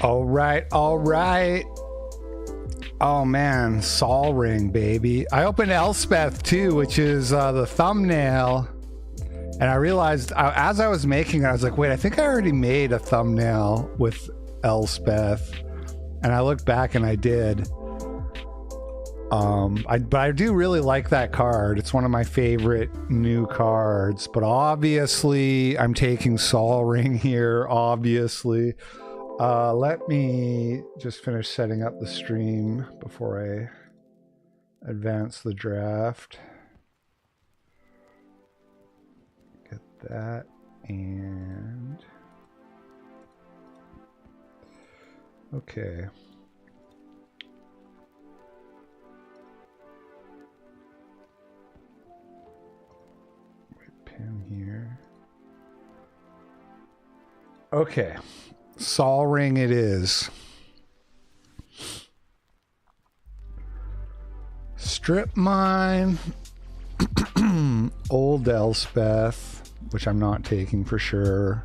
All right, all right. Oh man, Sol Ring, baby. I opened Elspeth too, which is the thumbnail. And I realized as I was making it, I was like, wait, I think I already made a thumbnail with Elspeth. And I looked back and I did. But I do really like that card. It's one of my favorite new cards. But obviously, I'm taking Sol Ring here, obviously. Let me just finish setting up the stream before I advance the draft. Get that and okay. Right pin here. Okay. Sol Ring it is. Strip Mine. Old Elspeth, which I'm not taking for sure.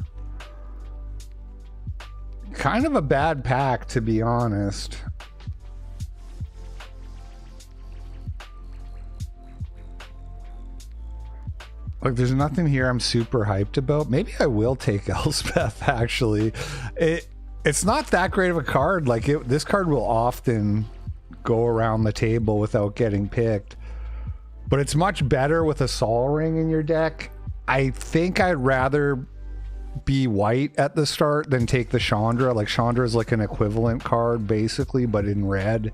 Kind of a bad pack, to be honest. Like, there's nothing here I'm super hyped about. Maybe I will take Elspeth, actually. It's not that great of a card. Like, this card will often go around the table without getting picked. But it's much better with a Sol Ring in your deck. I think I'd rather be white at the start than take the Chandra. Like, Chandra is like an equivalent card, basically, but in red.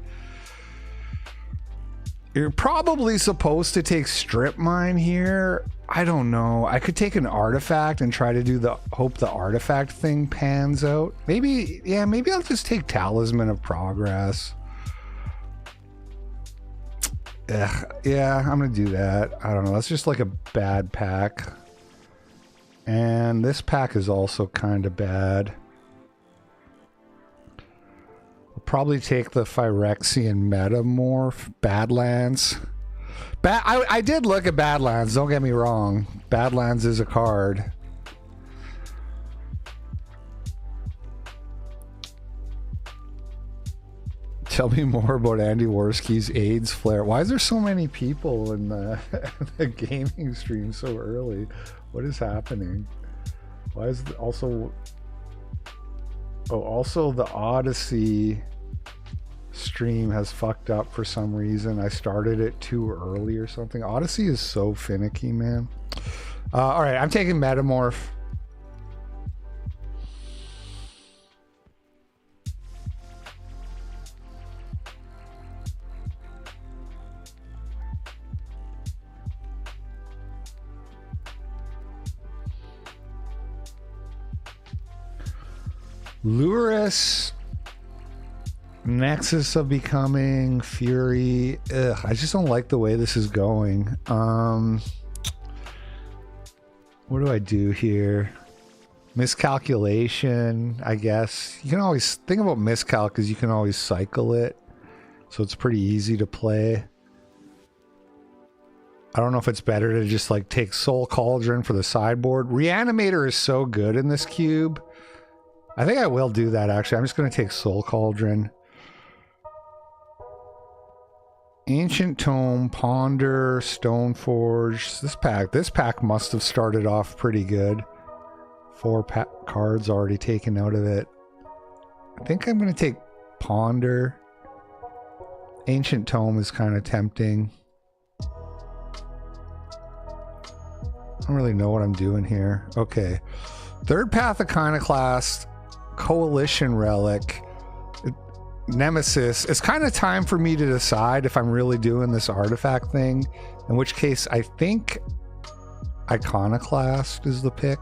You're probably supposed to take Strip Mine here. I don't know. I could take an artifact and try to do hope the artifact thing pans out. Maybe, yeah, maybe I'll just take Talisman of Progress. Yeah, I'm gonna do that. I don't know. That's just like a bad pack. And this pack is also kind of bad. I'll probably take the Phyrexian Metamorph, Badlands. I did look at Badlands, don't get me wrong. Badlands is a card. Tell me more about Andy Worski's AIDS flare. Why is there so many people in the gaming stream so early? What is happening? Why is also the Odyssey stream has fucked up for some reason. I started it too early or something. Odyssey is so finicky, man. All right, I'm taking Metamorph. Luris, Nexus of Becoming, Fury. Ugh, I just don't like the way this is going. What do I do here? Miscalculation, I guess. You can always think about miscal because you can always cycle it. So it's pretty easy to play. I don't know if it's better to just like take Soul Cauldron for the sideboard. Reanimator is so good in this cube. I think I will do that, actually. I'm just going to take Soul Cauldron. Ancient Tome, Ponder, Stoneforge. This pack must have started off pretty good. 4 cards already taken out of it. I think I'm going to take Ponder. Ancient Tome is kind of tempting. I don't really know what I'm doing here. Okay. Third Path Iconoclast. Coalition Relic, Nemesis. It's kind of time for me to decide if I'm really doing this artifact thing, in which case I think Iconoclast is the pick.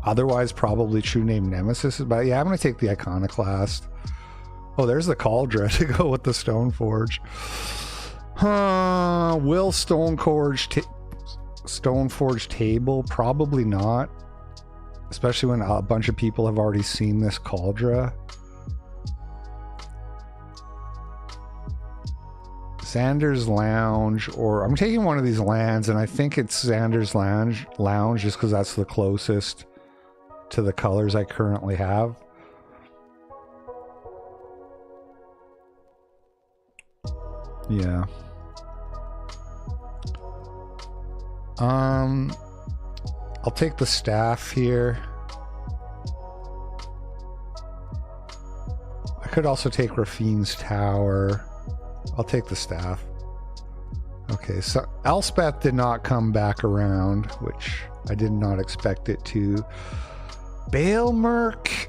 Otherwise probably True Name Nemesis, but yeah, I'm gonna take the Iconoclast. Oh, there's the Cauldron to go with the Stoneforge. Will Stoneforge table? Probably not. Especially when a bunch of people have already seen this Cauldron. Xander's Lounge, or I'm taking one of these lands, and I think it's Xander's Lounge just because that's the closest to the colors I currently have. Yeah. I'll take the staff here. I could also take Rafine's tower. I'll take the staff. Okay, so Elspeth did not come back around, which I did not expect it to. Baelmerk.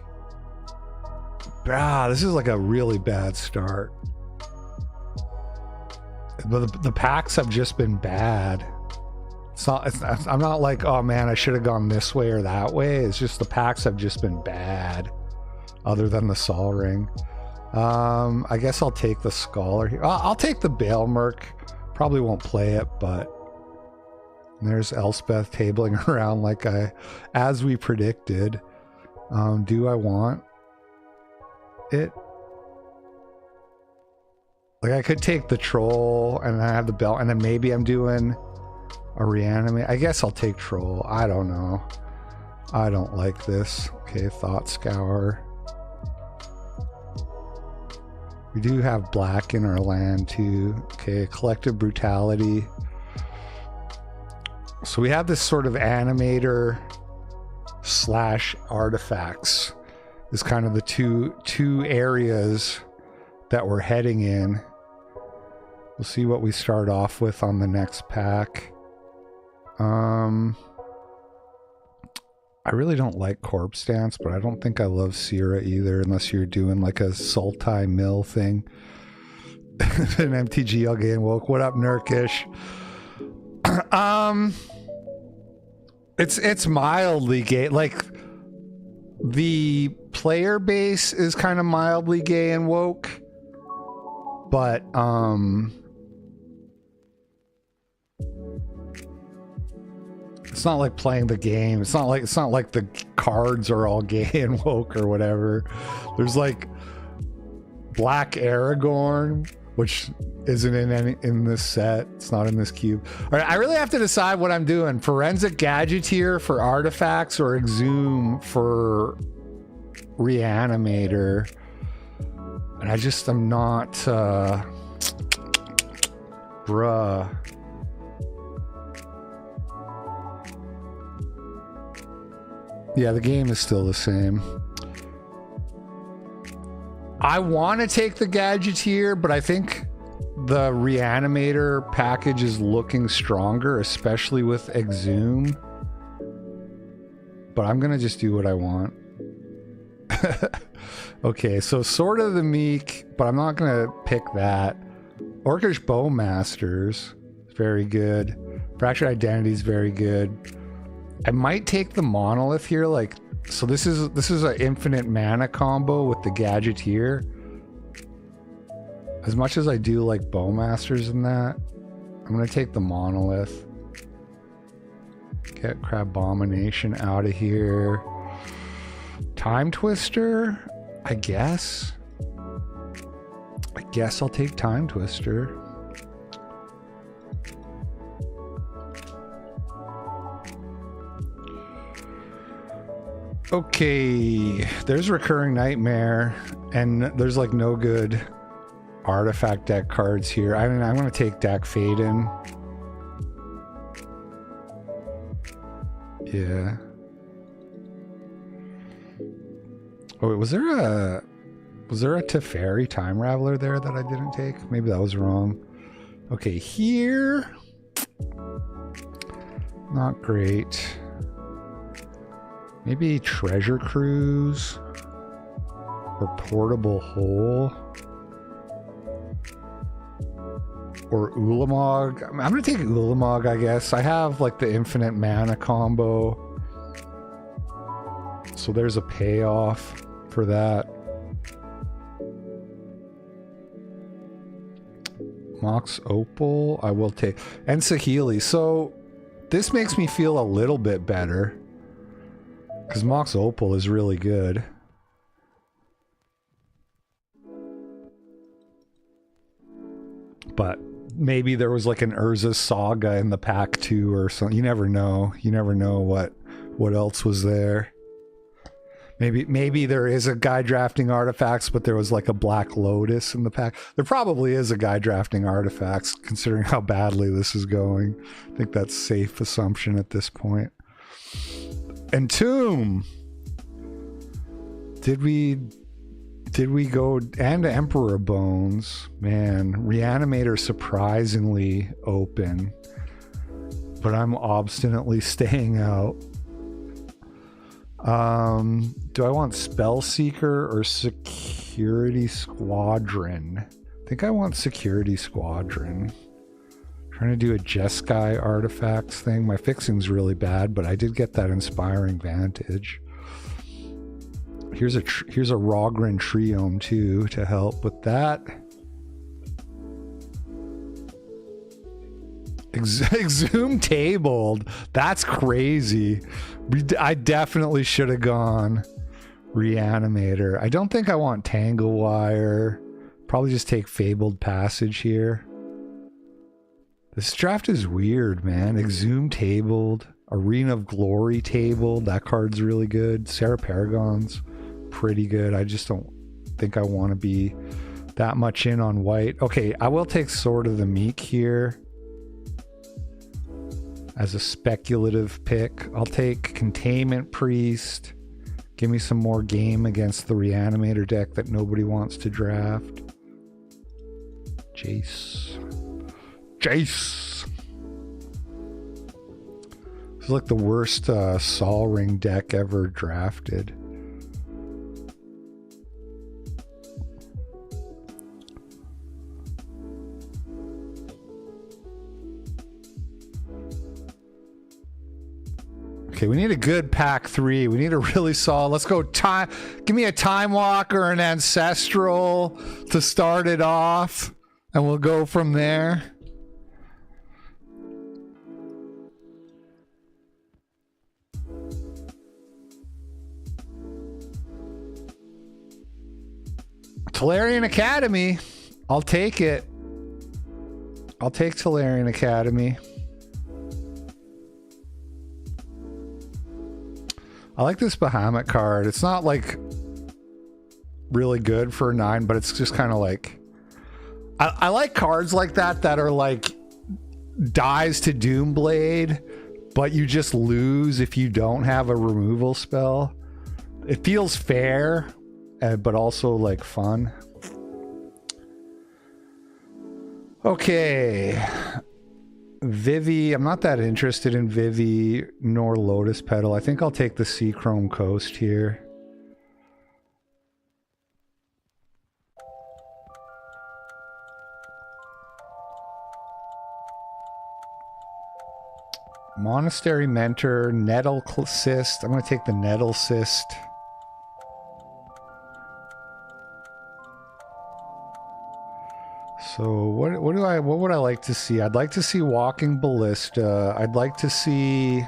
Ah, this is like a really bad start. But the packs have just been bad. I'm not like, oh man, I should have gone this way or that way. It's just the packs have just been bad, other than the Sol Ring. I guess I'll take the Scholar here. I'll take the Baelmerk. Probably won't play it, but there's Elspeth tabling around like as we predicted. Do I want it? Like I could take the Troll and I have the belt, and then maybe I'm doing a reanimate. I guess I'll take Troll. I don't know. I don't like this. Okay, Thought Scour. We do have black in our land too. Okay, Collective Brutality. So we have this sort of animator slash artifacts is kind of the two areas that we're heading in. We'll see what we start off with on the next pack. I really don't like Corpse Dance, but I don't think I love Sierra either, unless you're doing like a Sultai Mill thing. An MTG, I'll get woke. What up, Nurkish? It's mildly gay. Like the player base is kind of mildly gay and woke, but it's not like playing the game. It's not like the cards are all gay and woke or whatever. There's like Black Aragorn, which isn't in this set. It's not in this cube. All right, I really have to decide what I'm doing. Forensic Gadgeteer for artifacts or Exhume for Reanimator. And I'm not bruh. Yeah, the game is still the same. I want to take the Gadgeteer, but I think the Reanimator package is looking stronger, especially with Exhume. But I'm going to just do what I want. Okay, so Sword of the Meek, but I'm not going to pick that. Orcish Bowmasters, very good. Fractured Identity is very good. I might take the Monolith here, like, so this is an infinite mana combo with the Gadgeteer. As much as I do like Bowmasters in that, I'm gonna take the Monolith. Get Crabomination out of here. Time Twister, I guess. I guess I'll take Time Twister. Okay, there's Recurring Nightmare, and there's like no good artifact deck cards here. I mean, I'm going to take Dak Faden. Yeah. Oh, wait, was there a Teferi Time Raveler there that I didn't take? Maybe that was wrong. Okay, here. Not great. Maybe Treasure Cruise or Portable Hole or Ulamog. I'm going to take Ulamog, I guess. I have like the infinite mana combo, so there's a payoff for that. Mox Opal, I will take. And Saheeli. So this makes me feel a little bit better, because Mox Opal is really good. But maybe there was like an Urza Saga in the pack too or something. You never know. You never know what else was there. Maybe there is a guy drafting artifacts, but there was like a Black Lotus in the pack. There probably is a guy drafting artifacts, considering how badly this is going. I think that's safe assumption at this point. Entomb. Did we go and Emperor Bones? Man, Reanimator surprisingly open, but I'm obstinately staying out. Do I want Spellseeker or Security Squadron? I think I want Security Squadron. Trying to do a Jeskai artifacts thing. My fixing's really bad, but I did get that Inspiring Vantage. Here's a Rogren Triome too to help with that. Exhumed Tabled. That's crazy. I definitely should have gone Reanimator. I don't think I want Tangle Wire. Probably just take Fabled Passage here. This draft is weird, man. Exhumed Tabled. Arena of Glory Tabled. That card's really good. Sarah Paragon's pretty good. I just don't think I want to be that much in on white. Okay, I will take Sword of the Meek here as a speculative pick. I'll take Containment Priest. Give me some more game against the Reanimator deck that nobody wants to draft. Jace. This is like the worst Sol Ring deck ever drafted. Okay, we need a good pack 3. We need a really solid. Let's go time. Give me a Time Walker, an Ancestral to start it off, and we'll go from there. Tolarian Academy. I'll take it. I'll take Tolarian Academy. I like this Bahamut card. It's not like really good for a 9, but it's just kind of like I like cards like that are like dies to Doomblade, but you just lose if you don't have a removal spell. It feels fair, but also like fun. Okay. Vivi, I'm not that interested in Vivi nor Lotus Petal. I think I'll take the Seachrome Coast here. Monastery Mentor, Nettle Cyst. I'm going to take the Nettle Cyst. So what would I like to see? I'd like to see Walking Ballista. I'd like to see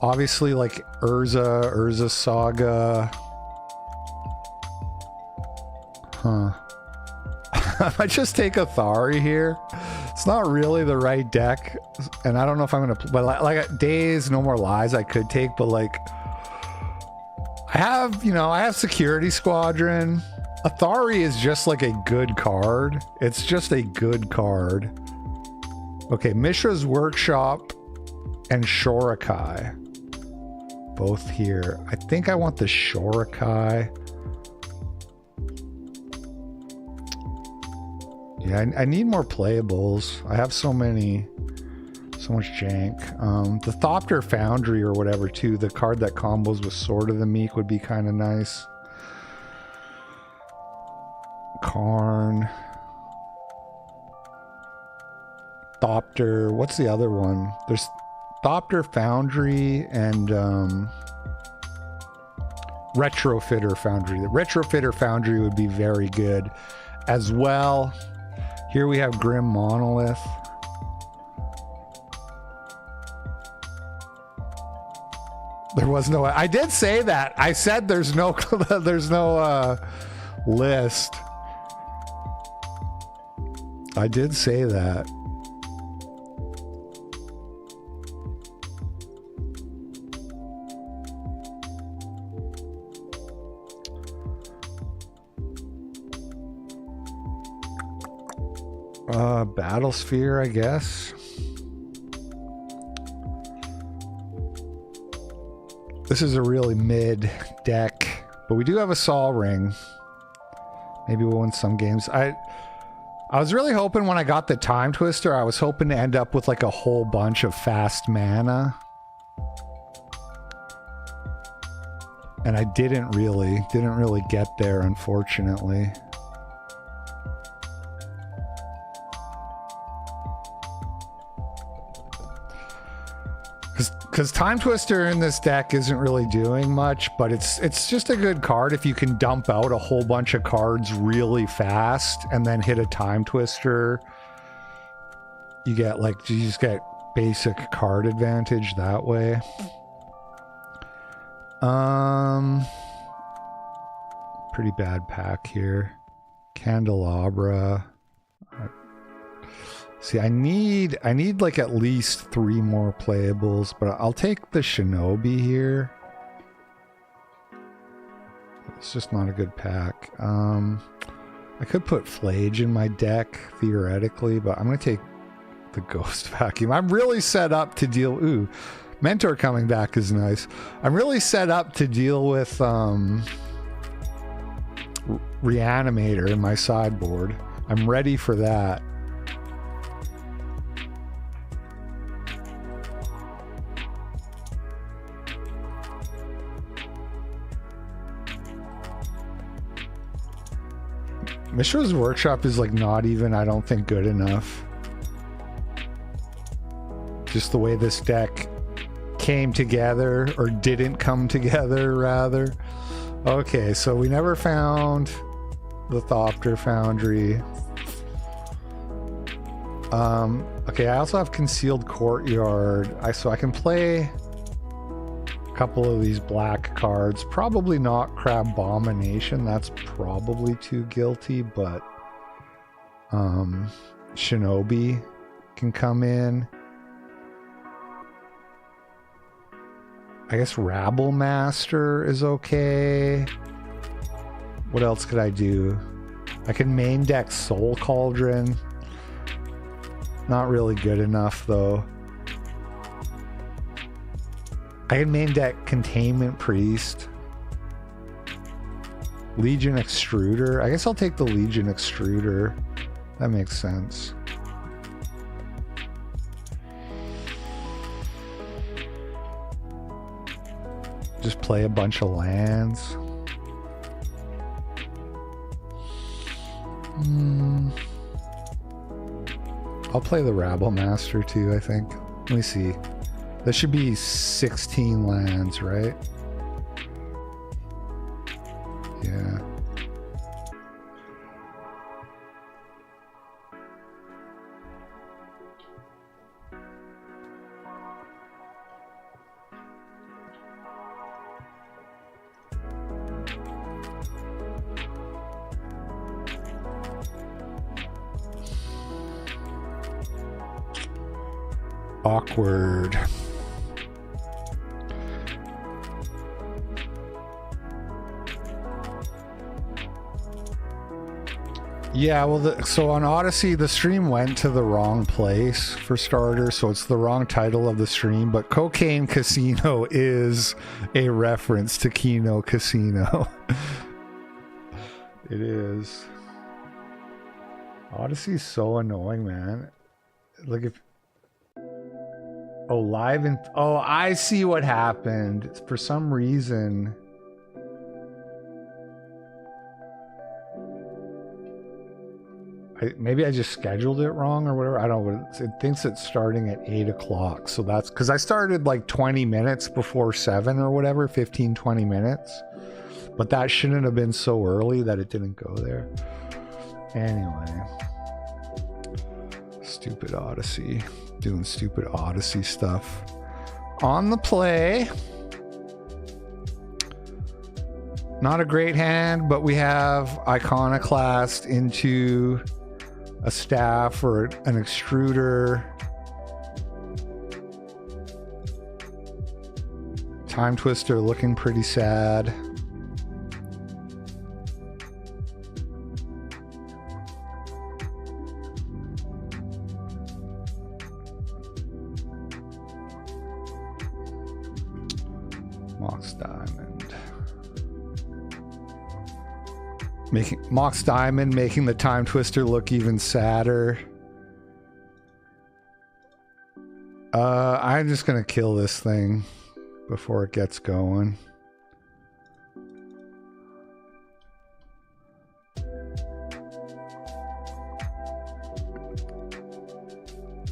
obviously like Urza Saga. Huh. I might just take Athari here. It's not really the right deck, and I don't know if I'm gonna but like Days No More Lies I could take, but like I have Security Squadron. Athari is just like a good card. It's just a good card. Okay, Mishra's Workshop and Shorakai. Both here. I think I want the Shorakai. Yeah, I need more playables. I have so much jank. The Thopter Foundry or whatever too, the card that combos with Sword of the Meek would be kind of nice. Karn. Thopter. What's the other one? There's Thopter Foundry and Retrofitter Foundry. The Retrofitter Foundry would be very good as well. Here we have Grim Monolith. There was no... I did say that. I said there's no list. I did say that. Battle Sphere, I guess. This is a really mid deck, but we do have a Sol Ring. Maybe we'll win some games. I was really hoping when I got the Time Twister, I was hoping to end up with like a whole bunch of fast mana. And I didn't really get there, unfortunately. Because Time Twister in this deck isn't really doing much, but it's just a good card if you can dump out a whole bunch of cards really fast and then hit a Time Twister. You just get basic card advantage that way. Pretty bad pack here. Candelabra. See, I need like at least 3 more playables, but I'll take the Shinobi here. It's just not a good pack. I could put Flage in my deck, theoretically, but I'm going to take the Ghost Vacuum. I'm really set up to deal... Ooh, Mentor coming back is nice. I'm really set up to deal with Reanimator in my sideboard. I'm ready for that. Mishra's Workshop is like not even, I don't think, good enough. Just the way this deck came together, or didn't come together, rather. Okay, so we never found the Thopter Foundry. Okay, I also have Concealed Courtyard. So I can play a couple of these black cards. Probably not Crabomination. That's probably too guilty, but Shinobi can come in. I guess Rabble Master is okay. What else could I do? I can main deck Soul Cauldron. Not really good enough, though. I can main deck Containment Priest. Legion Extruder. I guess I'll take the Legion Extruder. That makes sense. Just play a bunch of lands. I'll play the Rabble Master too, I think. Let me see. That should be 16 lands, right? Yeah. Awkward. Yeah, well, so on Odyssey, the stream went to the wrong place for starters, so it's the wrong title of the stream, but Cocaine Casino is a reference to Kino Casino. It is. Odyssey's so annoying, man. Like if... Oh, live and... Oh, I see what happened. For some reason... Maybe I just scheduled it wrong or whatever. I don't know. It thinks it's starting at 8 o'clock. So that's... Because I started like 20 minutes before 7 or whatever. 15, 20 minutes. But that shouldn't have been so early that it didn't go there. Anyway. Stupid Odyssey. Doing stupid Odyssey stuff. On the play. Not a great hand, but we have Iconoclast into a staff or an extruder. Time Twister looking pretty sad. Mox Diamond. Making Mox Diamond, making the Time Twister look even sadder. I'm just gonna kill this thing before it gets going.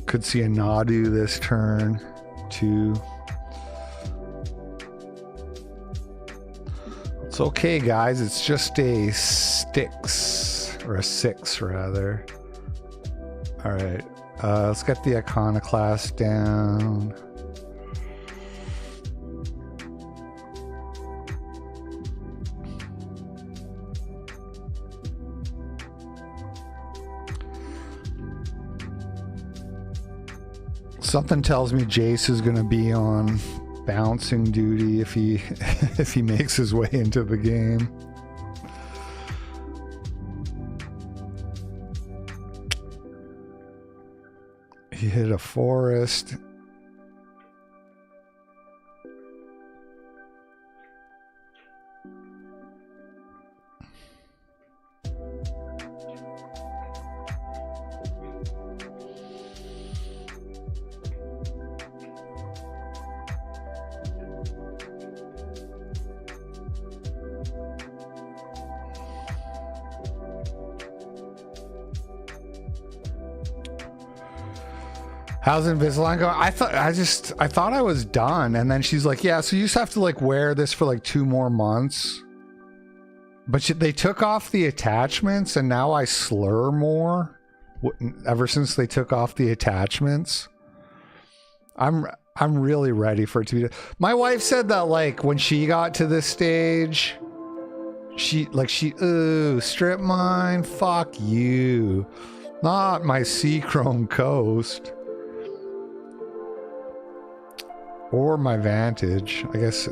Could see a Nadu this turn, too. It's okay, guys. It's just a Styx, or a 6, rather. All right. Let's get the Iconoclast down. Something tells me Jace is going to be on bouncing duty if he if he makes his way into the game. He hit a forest. How's Invisalign going? I thought I was done, and then she's like, "Yeah, so you just have to like wear this for like 2 more months." But they took off the attachments, and now I slur more. Ever since they took off the attachments, I'm really ready for it to be. My wife said that like when she got to this stage, ooh, strip mine, fuck you, not my Seachrome Coast. Or my Vantage. I guess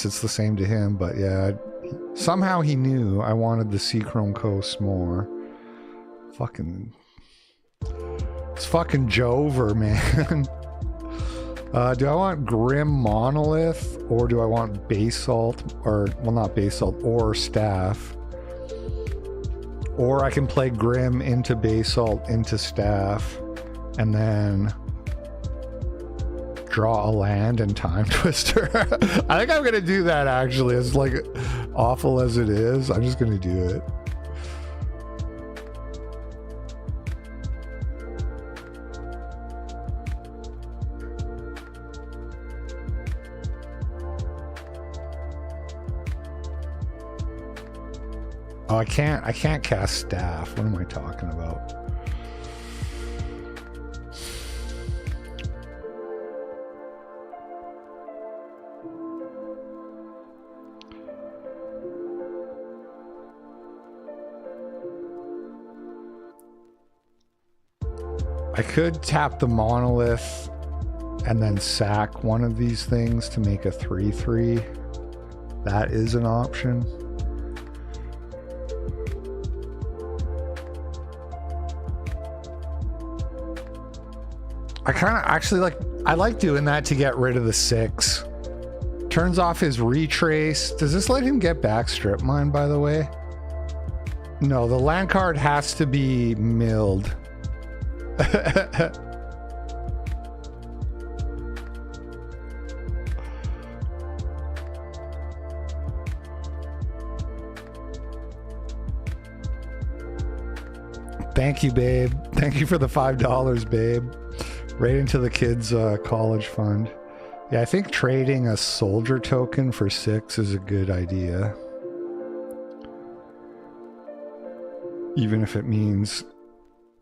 it's the same to him, but yeah. Somehow he knew I wanted the Seachrome Coast more. It's fucking Jover, man. Do I want Grim Monolith, or do I want Basalt, or, well, not Basalt, or Staff? Or I can play Grim into Basalt into Staff, and then draw a land and Time Twister. I think I'm gonna do that, actually. As like awful as it is, I'm just gonna do it. Oh, I can't cast Staff. What am I talking about? I could tap the Monolith and then sack one of these things to make a 3/3. That is an option. I kind of actually I like doing that to get rid of the 6. Turns off his retrace. Does this let him get back strip mine, by the way? No, the land card has to be milled. Thank you, babe. Thank you for the $5, babe. Right into the kids' college fund. Yeah, I think trading a soldier token for 6 is a good idea. Even if it means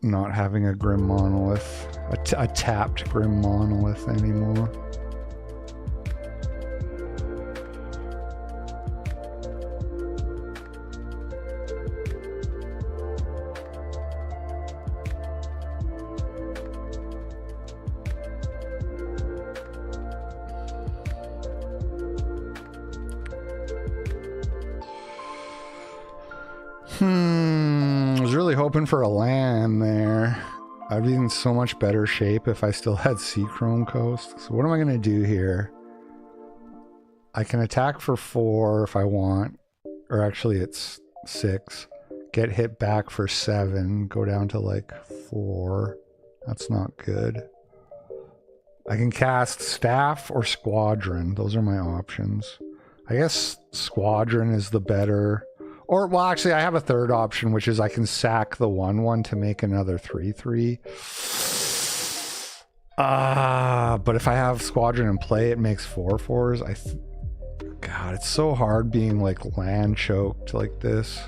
not having a Grim Monolith, a tapped Grim Monolith anymore. I was really hoping for a land there. I'd be in so much better shape if I still had Seachrome Coast. So what am I going to do here? I can attack for 4 if I want, or actually it's 6. Get hit back for 7, go down to like 4. That's not good. I can cast Staff or Squadron. Those are my options. I guess Squadron is the better. Or, well, actually, I have a third option, which is I can sack the 1/1 to make another 3/3. But if I have Squadron in play, it makes 4/4s. God, it's so hard being like land choked like this.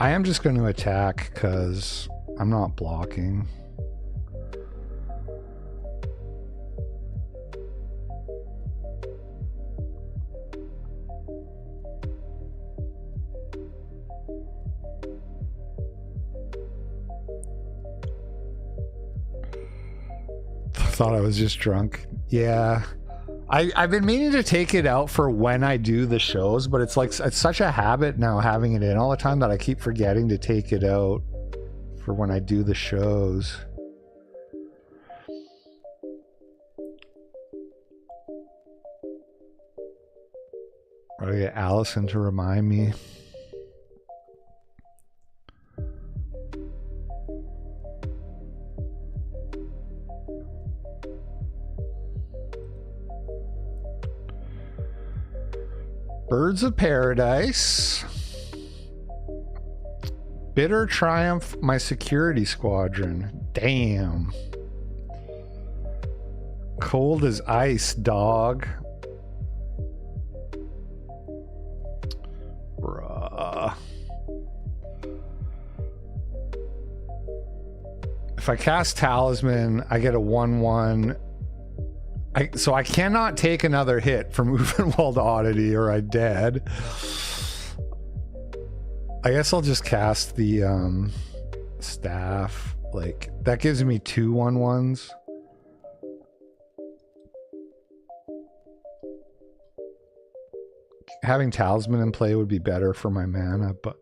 I am just going to attack because I'm not blocking. Thought I was just drunk. Yeah. I've been meaning to take it out for when I do the shows, but it's like, it's such a habit now having it in all the time that I keep forgetting to take it out for when I do the shows. I'll get Allison to remind me. Birds of Paradise. Bitter Triumph, my security squadron. Damn. Cold as ice, dog. Bruh. If I cast Talisman, I get a 1/1. So I cannot take another hit from Uvenwald Oddity or I dead. I guess I'll just cast the staff. Like, that gives me 2 1/1s. Having Talisman in play would be better for my mana, but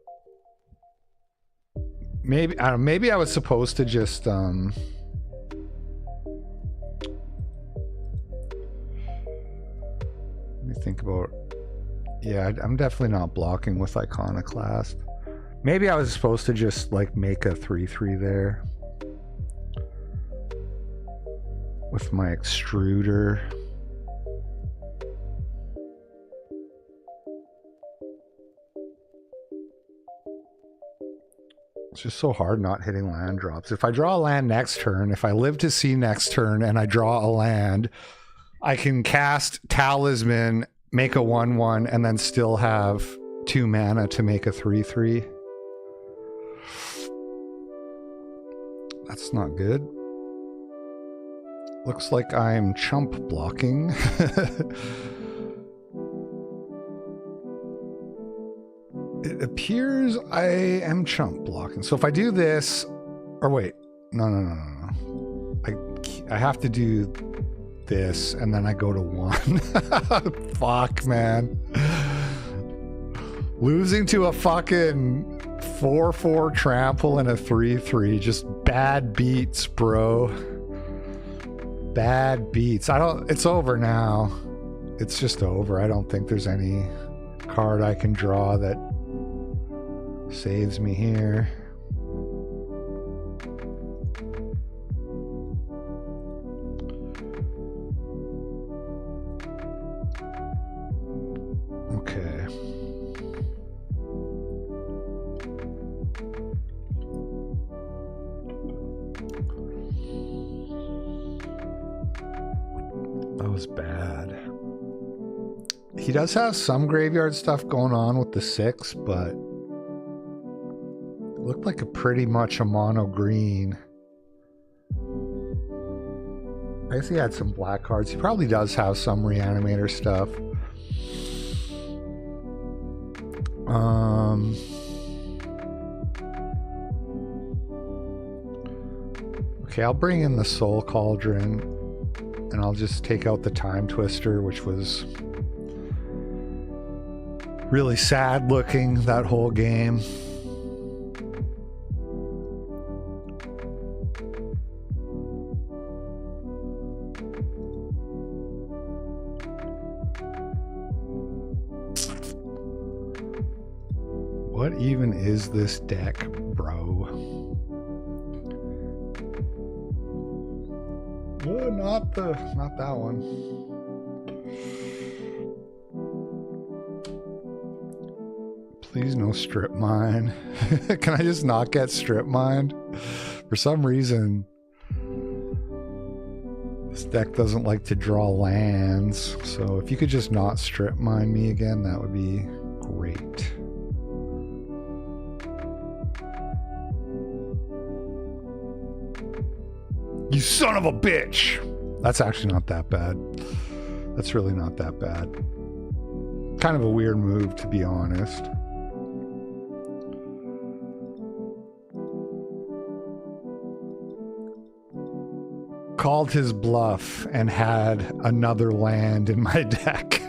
maybe, I don't know, maybe I was supposed to just think about, yeah, I'm definitely not blocking with Iconoclast. Maybe I was supposed to just like make a 3/3 there with my extruder. It's just so hard not hitting land drops. If I draw a land next turn, if I live to see next turn and I draw a land, I can cast Talisman, make a 1/1, and then still have 2 mana to make a 3/3. That's not good. Looks like I'm chump blocking. It appears I am chump blocking. So if I do this, or wait, no. I have to do this and then I go to 1. Fuck, man. Losing to a fucking 4/4 trample and a 3/3, just bad beats, bro. Bad beats. It's over now. It's just over. I don't think there's any card I can draw that saves me here. Okay. That was bad. He does have some graveyard stuff going on with the 6, but it looked like pretty much a mono green. I guess he had some black cards. He probably does have some Reanimator stuff. Okay, I'll bring in the Soul Cauldron and I'll just take out the Time Twister, which was really sad looking that whole game. What even is this deck, bro? Oh, not that one. Please no strip mine. Can I just not get strip mined? For some reason, this deck doesn't like to draw lands. So if you could just not strip mine me again, that would be great. You son of a bitch! That's actually not that bad. That's really not that bad. Kind of a weird move, to be honest. Called his bluff and had another land in my deck.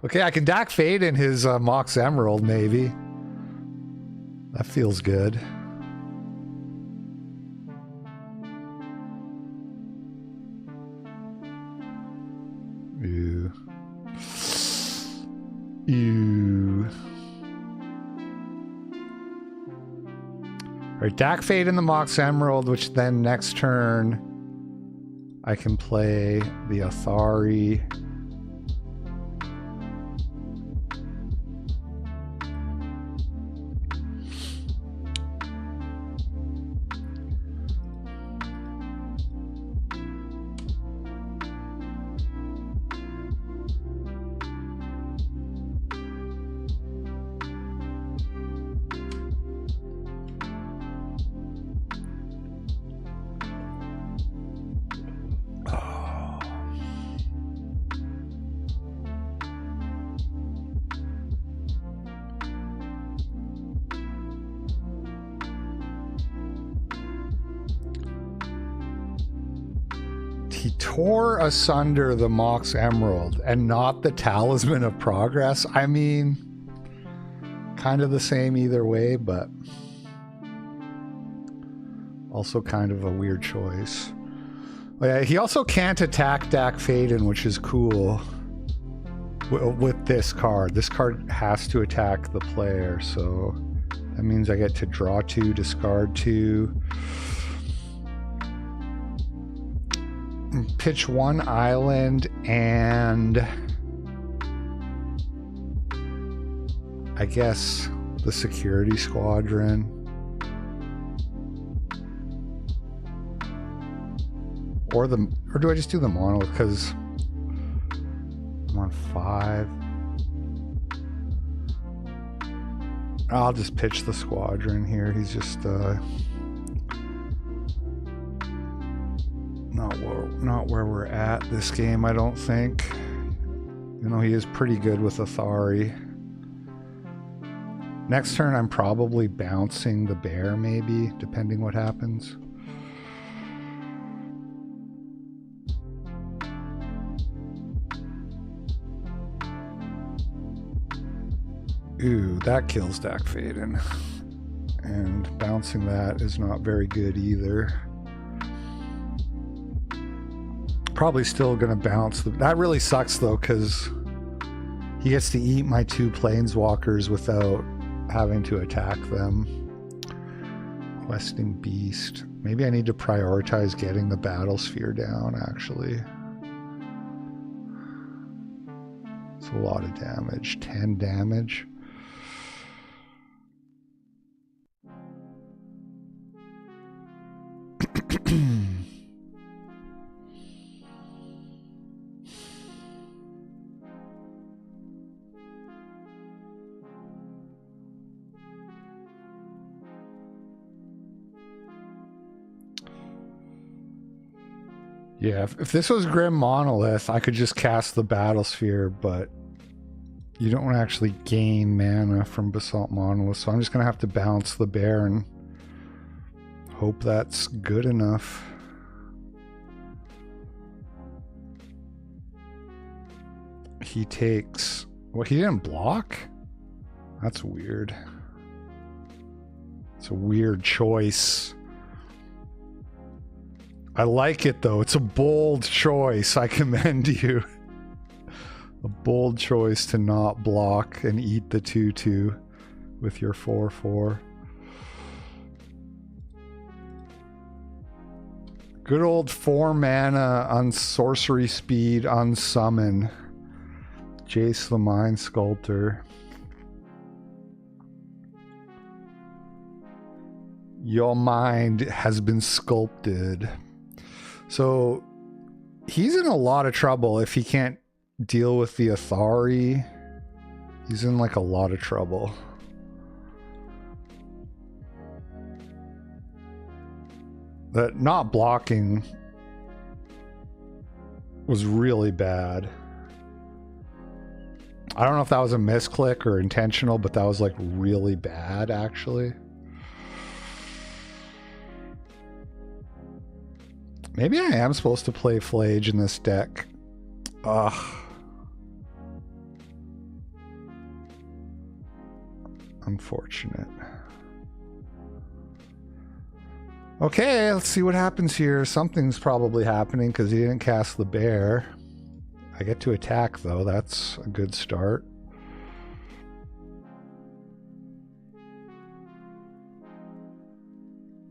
Okay, I can Dak Fade in his Mox Emerald, maybe. That feels good. Ew. Ew. Alright, Dak Fade in the Mox Emerald, which then next turn I can play the Athari. He tore asunder the Mox Emerald and not the Talisman of Progress. I mean, kind of the same either way, but also kind of a weird choice. Oh, yeah, he also can't attack Dak Faden, which is cool with this card. This card has to attack the player, so that means I get to draw 2, discard 2. Pitch 1 island and I guess the security squadron. Or do I just do the mono because I'm on 5? I'll just pitch the squadron here. He's just not where we're at this game, I don't think. You know, he is pretty good with Athari. Next turn, I'm probably bouncing the bear, maybe, depending what happens. Ooh, that kills Dak Faden. And bouncing that is not very good either. Probably still gonna bounce. That really sucks though, because he gets to eat my 2 planeswalkers without having to attack them. Questing Beast. Maybe I need to prioritize getting the battle sphere down, actually. It's a lot of damage. 10 damage. Yeah, if this was Grim Monolith, I could just cast the Battle Sphere, but you don't actually gain mana from Basalt Monolith, so I'm just going to have to bounce the bear and hope that's good enough. He takes... Well, he didn't block? That's weird. It's a weird choice. I like it though. It's a bold choice. I commend you. A bold choice to not block and eat the 2/2 with your 4/4. Good old 4 mana on sorcery speed on summon. Jace the Mind Sculptor. Your mind has been sculpted. So he's in a lot of trouble if he can't deal with the Athari. He's in like a lot of trouble. That not blocking was really bad. I don't know if that was a misclick or intentional, but that was like really bad actually. Maybe I am supposed to play Flage in this deck. Ugh. Unfortunate. Okay, let's see what happens here. Something's probably happening because he didn't cast the bear. I get to attack though. That's a good start.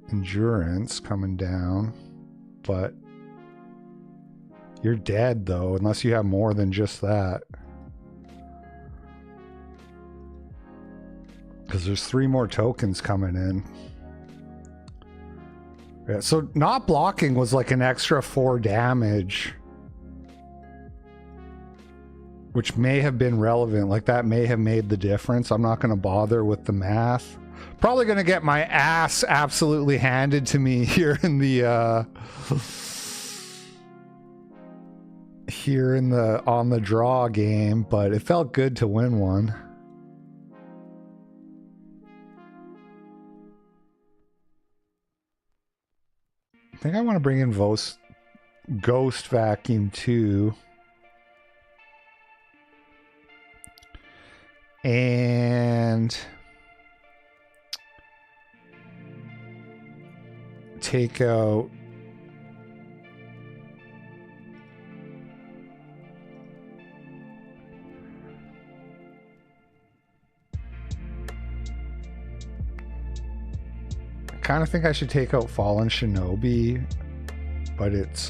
Endurance coming down. But you're dead though, unless you have more than just that. Because there's 3 more tokens coming in. Yeah, so not blocking was like an extra 4 damage. Which may have been relevant. Like that may have made the difference. I'm not going to bother with the math. Probably going to get my ass absolutely handed to me here in the on the draw game, but it felt good to win one. I think I want to bring in Ghost Vacuum too. And take out I kind of think I should take out Fallen Shinobi, but it's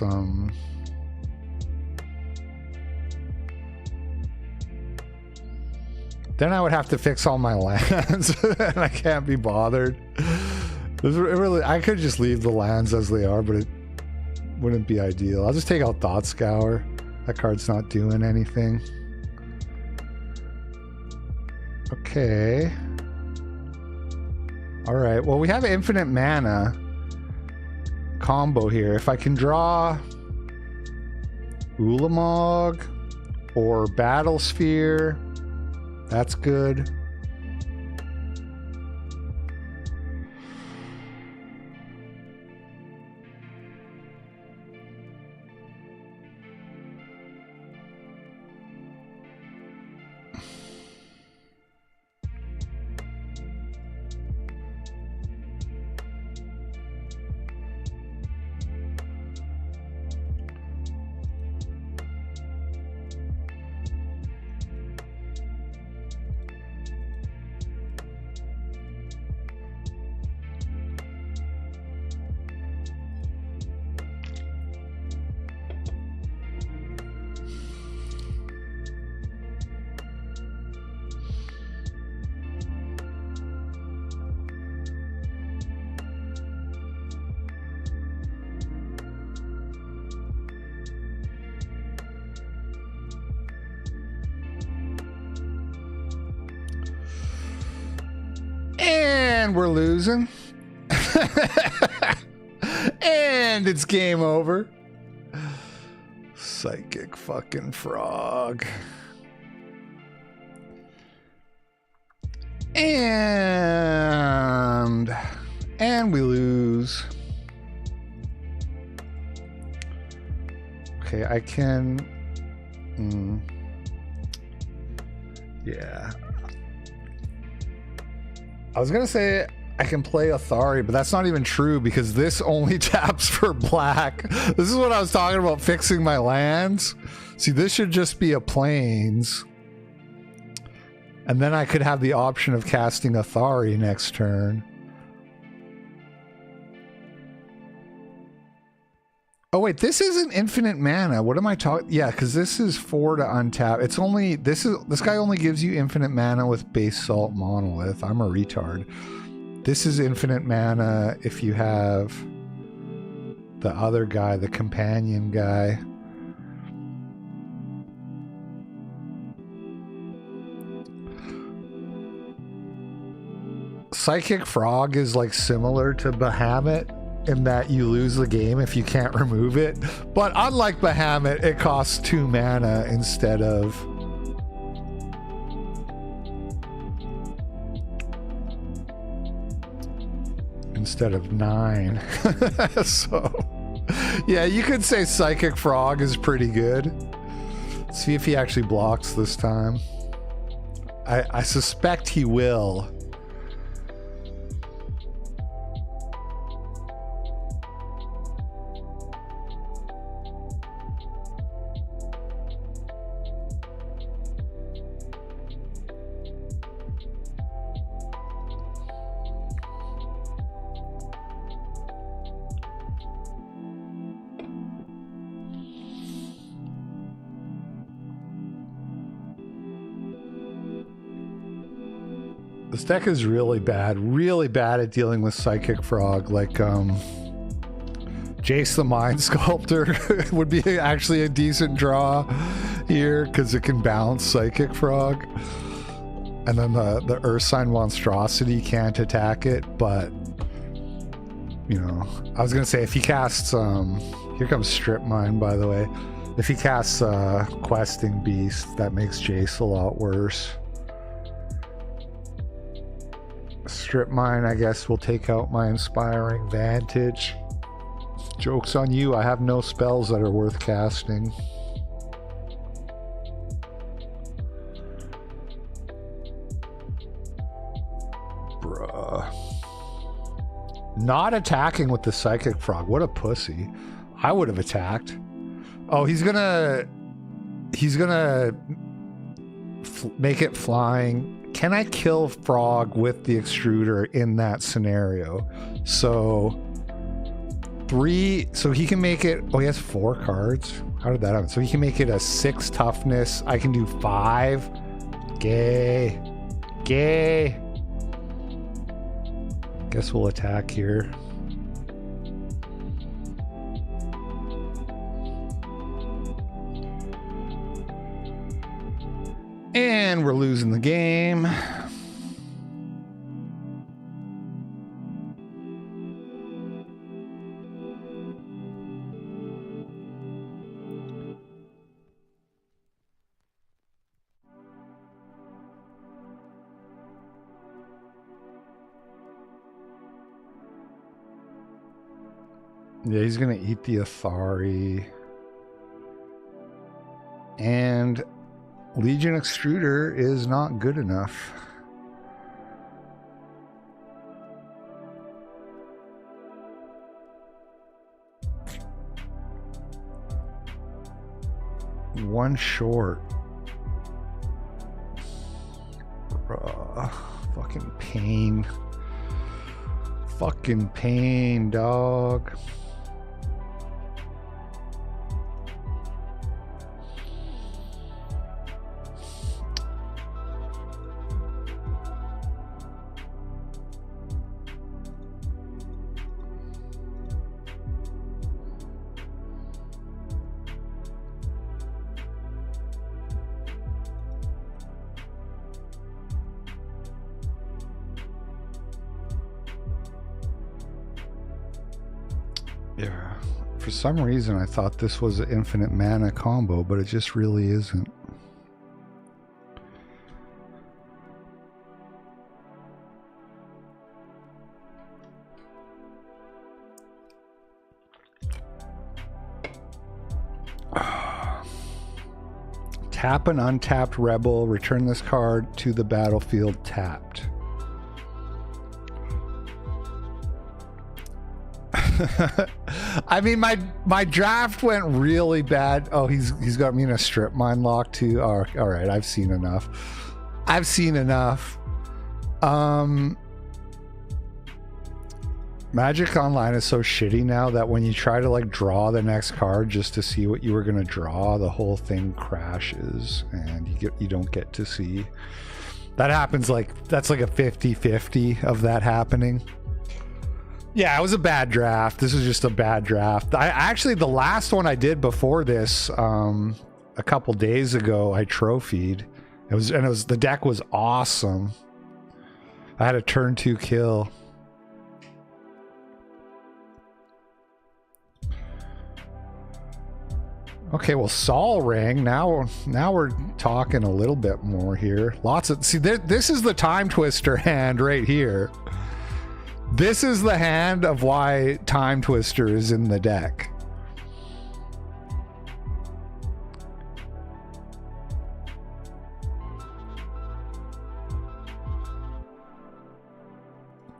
then I would have to fix all my lands and I can't be bothered. Really, I could just leave the lands as they are, but it wouldn't be ideal. I'll just take out Thought Scour. That card's not doing anything. Okay. Alright, well we have infinite mana combo here. If I can draw Ulamog or Battle Sphere, that's good. And we're losing. And it's game over. Psychic fucking frog. And we lose. Okay, I can... Yeah. I was gonna say I can play Athari, but that's not even true because this only taps for black. This is what I was talking about, fixing my lands. See, this should just be a plains. And then I could have the option of casting Athari next turn. Oh wait, this isn't infinite mana. What am I talking? Yeah, because this is 4 to untap. It's only this guy only gives you infinite mana with Basalt Monolith. I'm a retard. This is infinite mana if you have the other guy, the companion guy. Psychic Frog is like similar to Bahamut in that you lose the game if you can't remove it. But unlike Bahamut, it costs 2 mana instead of... instead of 9. So, yeah, you could say Psychic Frog is pretty good. Let's see if he actually blocks this time. I suspect he will. This deck is really bad at dealing with Psychic Frog. Like, Jace the Mind Sculptor would be actually a decent draw here because it can bounce Psychic Frog. And then the Ursine Monstrosity can't attack it, but, you know, I was going to say if he casts, here comes Strip Mine, by the way. If he casts Questing Beast, that makes Jace a lot worse. Strip Mine, I guess, will take out my Inspiring Vantage. Joke's on you, I have no spells that are worth casting. Bruh. Not attacking with the Psychic Frog, what a pussy. I would have attacked. Oh, he's gonna make it flying. Can I kill Frog with the Extruder in that scenario? So 3, so he can make it, oh, he has 4 cards. How did that happen? So he can make it a 6 toughness. I can do 5. Gay. Guess we'll attack here. And we're losing the game. Yeah, he's gonna eat the Athari. And Legion Extruder is not good enough. One short. Fucking pain. Fucking pain, dog. Yeah, for some reason I thought this was an infinite mana combo, but it just really isn't. Tap an untapped rebel, return this card to the battlefield tapped. I mean, my draft went really bad. Oh, he's got me in a strip mine lock too. Oh, all right, I've seen enough. I've seen enough. Magic Online is so shitty now that when you try to like draw the next card just to see what you were gonna draw, the whole thing crashes and you don't get to see. That happens that's like a 50-50 of that happening. Yeah, it was a bad draft. This is just a bad draft. I actually, the last one I did before this, a couple days ago, I trophied. The deck was awesome. I had a turn 2 kill. Okay, well, Sol Ring. Now we're talking a little bit more here. This is the Time Twister hand right here. This is the hand of why Time Twister is in the deck.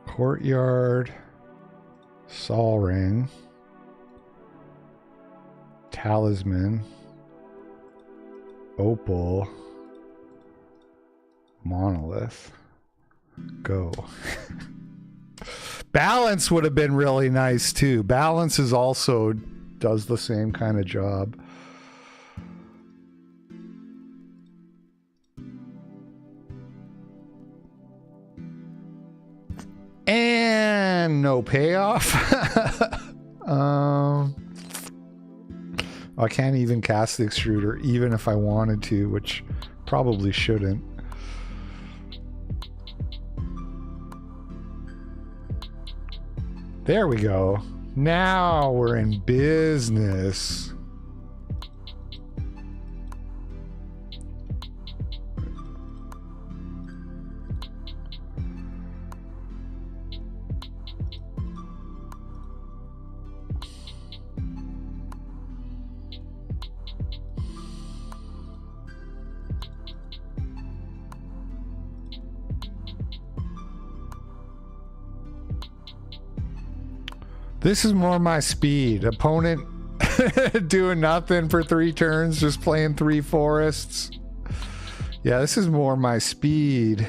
Courtyard, Sol Ring, Talisman, Opal, Monolith, go. Balance would have been really nice too. Balance is also does the same kind of job. And no payoff. I can't even cast the extruder even if I wanted to, which probably shouldn't. There we go. Now we're in business. This is more my speed. Opponent doing nothing for 3 turns, just playing 3 forests. Yeah, this is more my speed.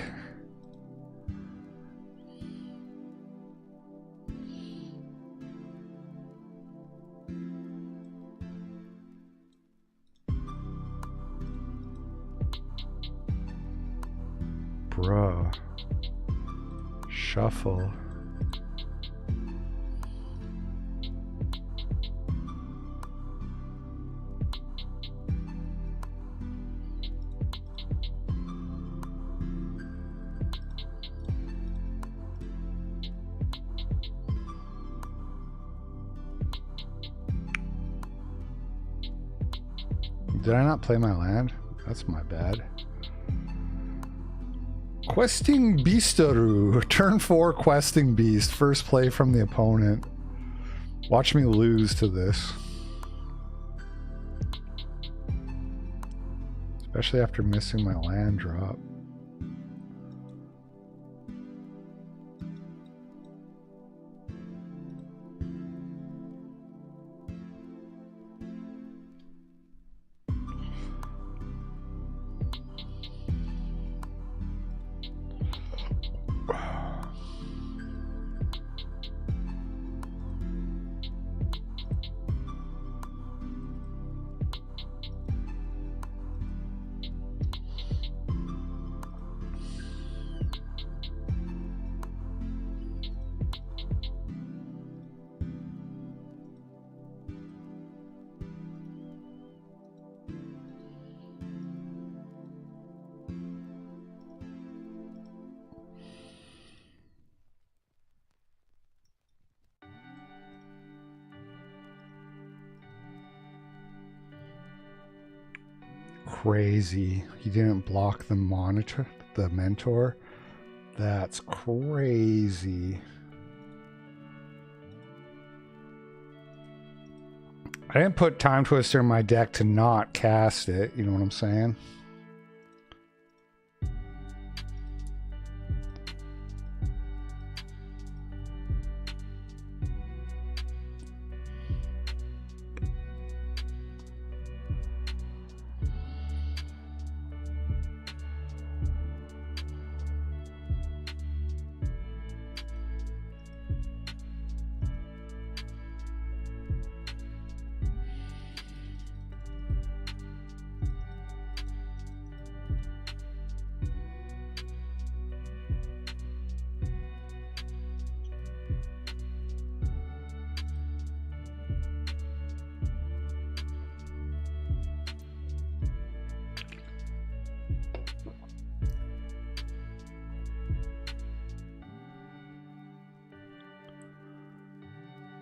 Bruh. Shuffle. Did I not play my land? That's my bad. Questing Beastaru. Turn 4 Questing Beast. First play from the opponent. Watch me lose to this. Especially after missing my land drop. Crazy. He didn't block the monitor, the mentor. That's crazy. I didn't put Time Twister in my deck to not cast it, you know what I'm saying?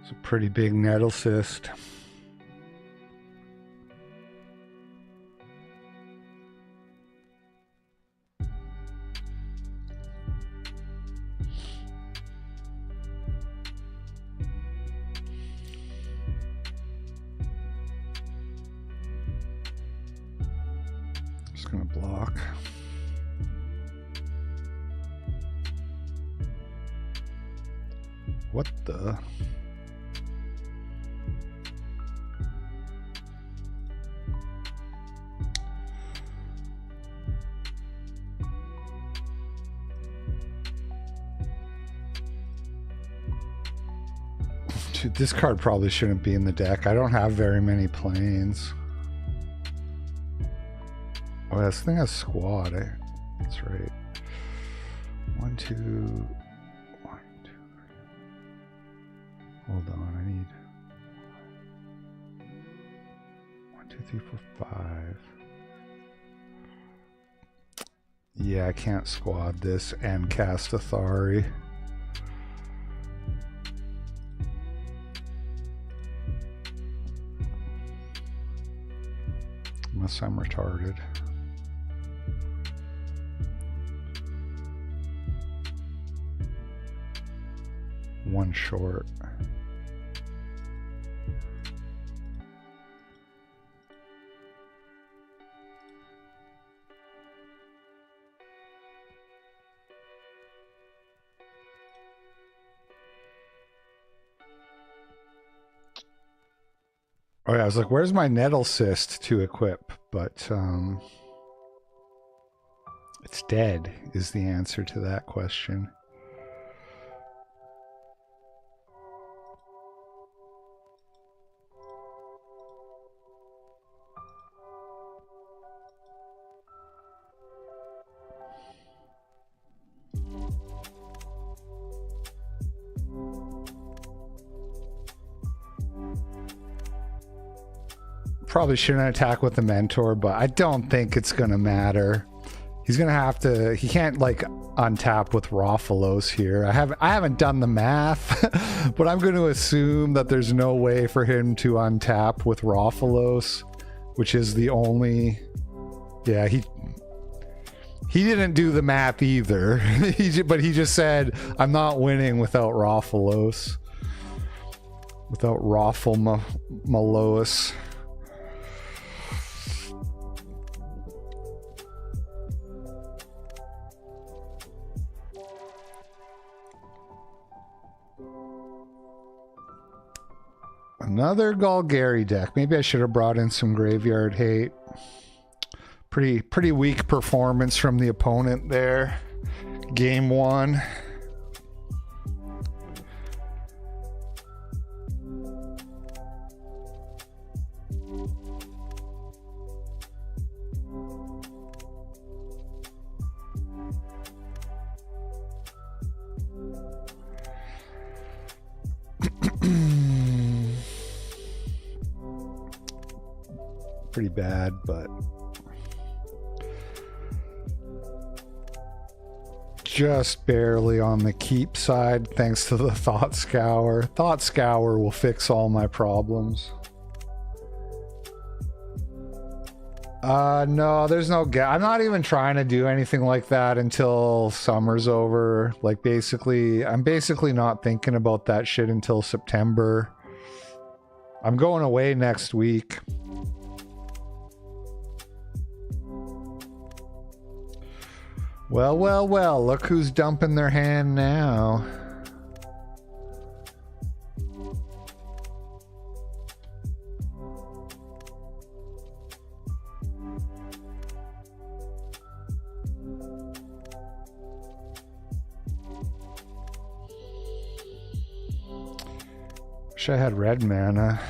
It's a pretty big nettle cyst. Just gonna block. What the? Dude, this card probably shouldn't be in the deck. I don't have very many planes. Oh, this thing has squad. That's right. 1, 2, 1, 2, 3. Hold on, I need 1, 2, 3, 4, 5. Yeah, I can't squad this and cast Athari. Unless I'm retarded. One short. Oh yeah, I was like, where's my nettle cyst to equip? But it's dead is the answer to that question. Probably shouldn't attack with the mentor, but I don't think it's gonna matter. He's gonna have to. He can't like untap with Rofalos here. I haven't done the math, but I'm going to assume that there's no way for him to untap with Rofalos, which is the only. Yeah, he didn't do the math either. But he just said, "I'm not winning without Rofalos, without Malois." Another Golgari deck. Maybe I should have brought in some Graveyard Hate. Pretty weak performance from the opponent there. Game 1. Pretty bad, but just barely on the keep side thanks to the Thought Scour. Thought Scour will fix all my problems. No, there's no I'm not even trying to do anything like that until summer's over. Like I'm basically not thinking about that shit until September. I'm going away next week. Well, well, well, look who's dumping their hand now. Wish I had red mana.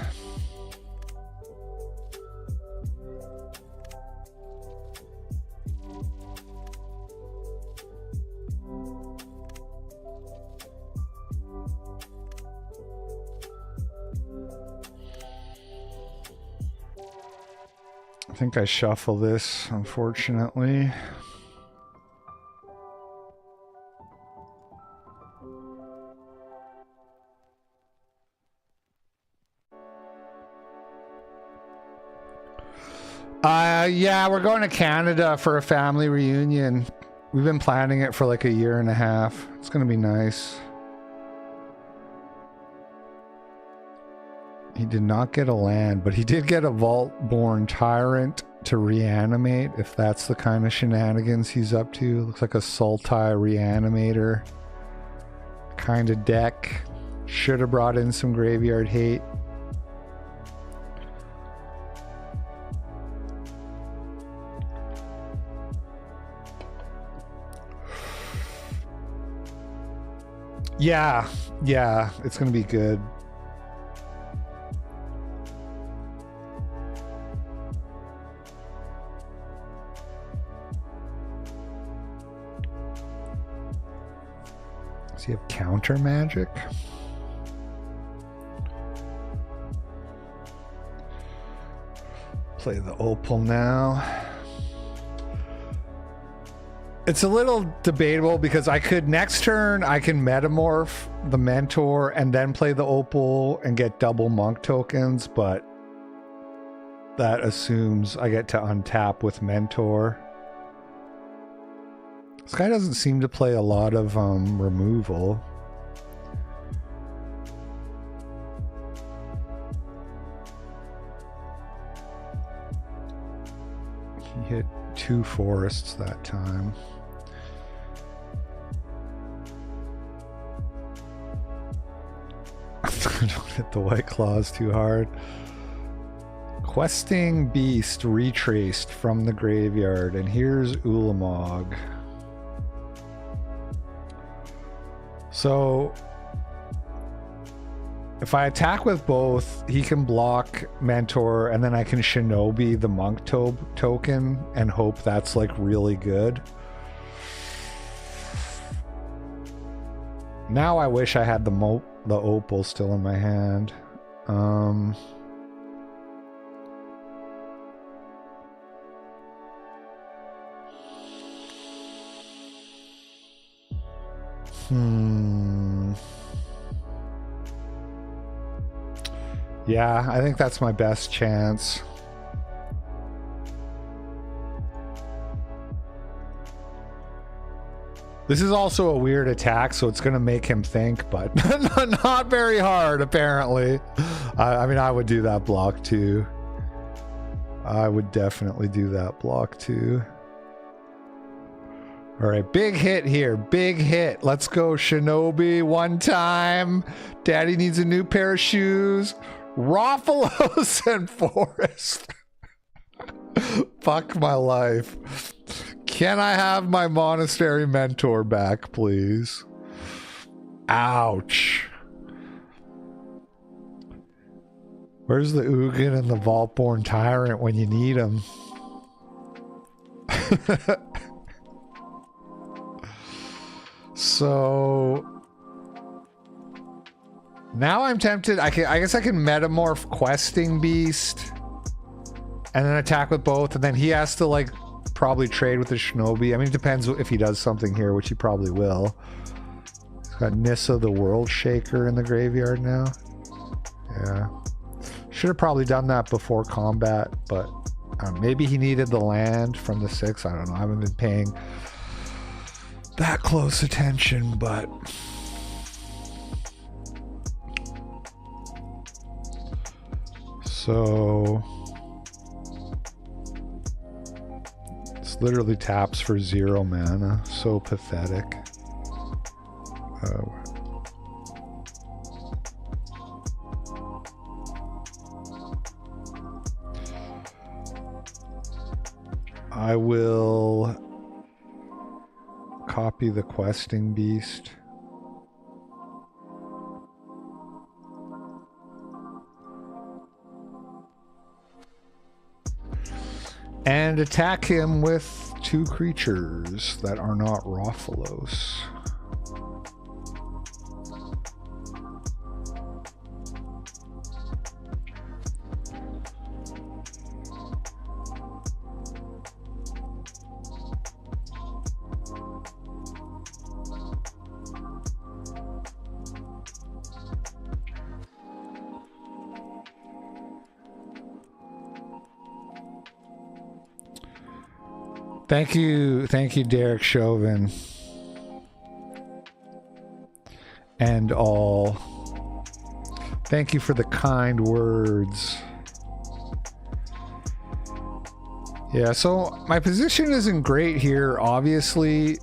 I think I shuffle this, unfortunately. Yeah, we're going to Canada for a family reunion. We've been planning it for like a year and a half. It's gonna be nice. He did not get a land, but he did get a Vault-born Tyrant to reanimate, if that's the kind of shenanigans he's up to. Looks like a Sultai Reanimator kind of deck. Should have brought in some graveyard hate. Yeah, it's gonna be good. Does he have counter magic? Play the Opal now. It's a little debatable because I could next turn I can metamorph the Mentor and then play the Opal and get double monk tokens, but that assumes I get to untap with Mentor. This guy doesn't seem to play a lot of removal. He hit 2 forests that time. Don't hit the White Claws too hard. Questing Beast retraced from the graveyard, and here's Ulamog. So if I attack with both, he can block Mentor, and then I can Shinobi the Monk token and hope that's like really good. Now I wish I had the Opal still in my hand. Yeah, I think that's my best chance. This is also a weird attack, so it's going to make him think, but not very hard, apparently. I mean, I would do that block too. I would definitely do that block too. All right, big hit here. Big hit. Let's go, Shinobi. One time. Daddy needs a new pair of shoes. Rofalos and Forest. Fuck my life. Can I have my Monastery Mentor back, please? Ouch. Where's the Ugin and the Vault-born Tyrant when you need them? So now I'm tempted. I guess I can metamorph Questing Beast and then attack with both, and then he has to like probably trade with the Shinobi. I mean, it depends if he does something here, which he probably will. He's got Nissa the World Shaker in the graveyard now. Yeah, should have probably done that before combat, but maybe he needed the land from the 6. I don't know. I haven't been paying that close attention, but so it's literally taps for 0 mana. So pathetic. I will copy the Questing Beast. And attack him with 2 creatures that are not Rofalos. Thank you, Derek Chauvin. And all. Thank you for the kind words. Yeah, so my position isn't great here. Obviously,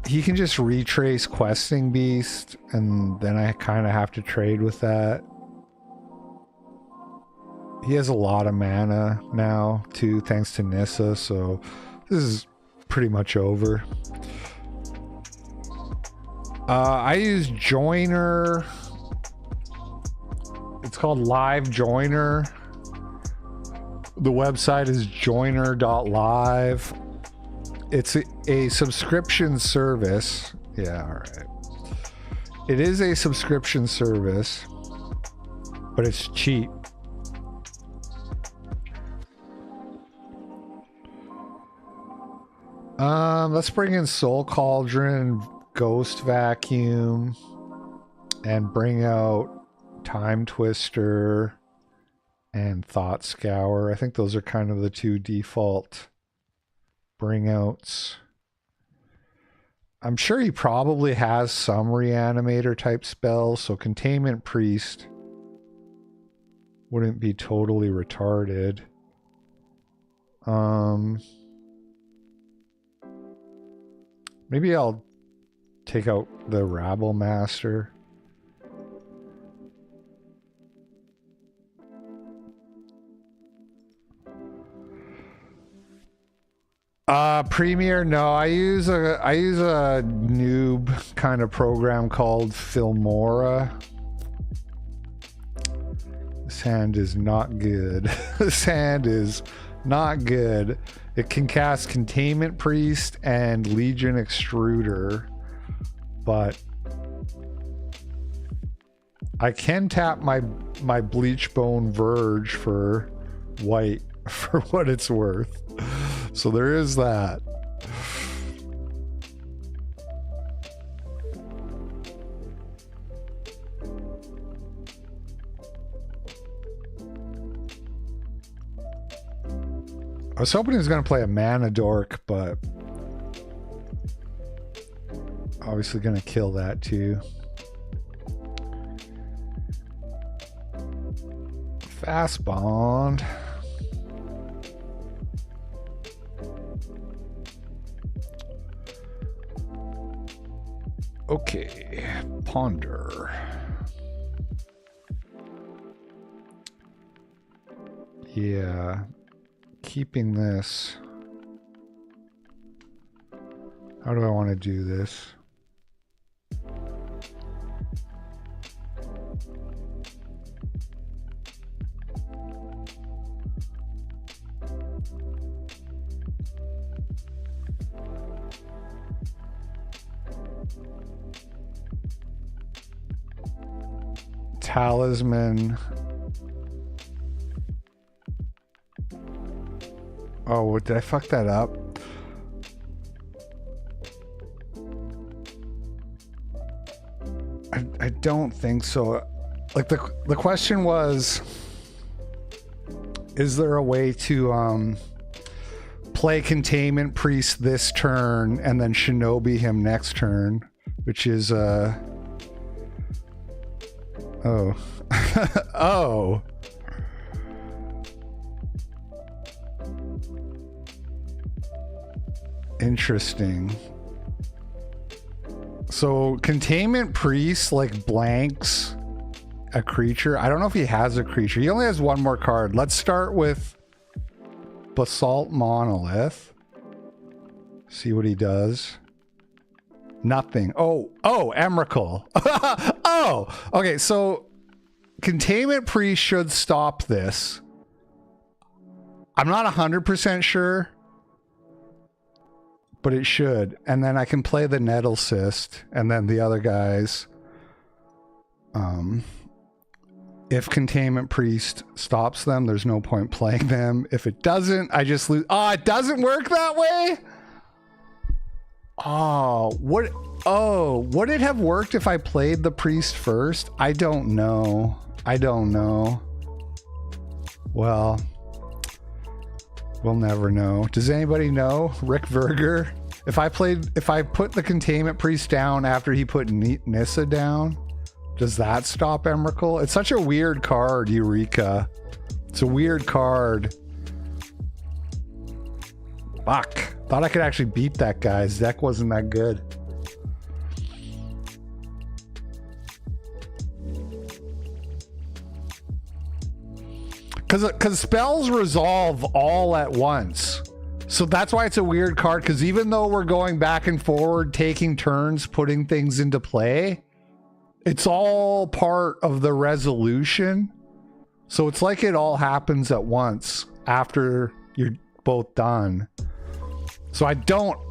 he can just retrace Questing Beast, and then I kind of have to trade with that. He has a lot of mana now, too, thanks to Nissa, so this is pretty much over. I use Joiner. It's called Live Joiner. The website is joiner.live. It's a subscription service. Yeah, all right. It is a subscription service, but it's cheap. Let's bring in Soul Cauldron, Ghost Vacuum, and bring out Time Twister and Thought Scour. I think those are kind of the two default bring outs. I'm sure he probably has some Reanimator type spells, so Containment Priest wouldn't be totally retarded. Maybe I'll take out the Rabble Master. Premiere, no, I use a noob kind of program called Filmora. This hand is not good. This hand is not good. It can cast Containment Priest and Legion Extruder, but I can tap my Bleachbone Verge for white for what it's worth. So there is that. I was hoping he was going to play a Mana Dork, but obviously going to kill that too. Fast Bond. Okay, Ponder. Yeah, keeping this. How do I want to do this? Talisman. Oh, did I fuck that up? I don't think so. Like the question was, is there a way to play Containment Priest this turn and then Shinobi him next turn, which is oh. Oh. Interesting. So Containment Priest like blanks a creature. I don't know if he has a creature. He only has one more card. Let's start with Basalt Monolith. See what he does. Nothing. Oh, Emrakul. Oh, okay. So Containment Priest should stop this. I'm not 100% sure, but it should. And then I can play the Nettle Cyst, and then the other guys. If Containment Priest stops them, there's no point playing them. If it doesn't, I just lose. Oh, it doesn't work that way? Oh, what? Oh, would it have worked if I played the priest first? I don't know. I don't know. Well, We'll never know. Does anybody know? Rick Verger? If I put the Containment Priest down after he put Nissa down, does that stop Emrakul? It's such a weird card, Eureka. It's a weird card. Fuck. Thought I could actually beat that guy. His deck wasn't that good. Because spells resolve all at once. So that's why it's a weird card, because even though we're going back and forward, taking turns, putting things into play, it's all part of the resolution. So it's like it all happens at once after you're both done. So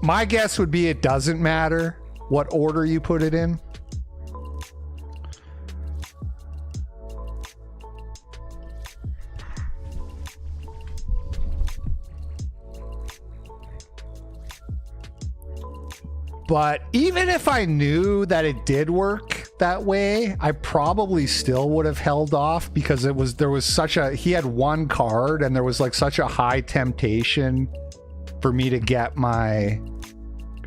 my guess would be it doesn't matter what order you put it in. But even if I knew that it did work that way, I probably still would have held off, because he had one card and there was like such a high temptation for me to get my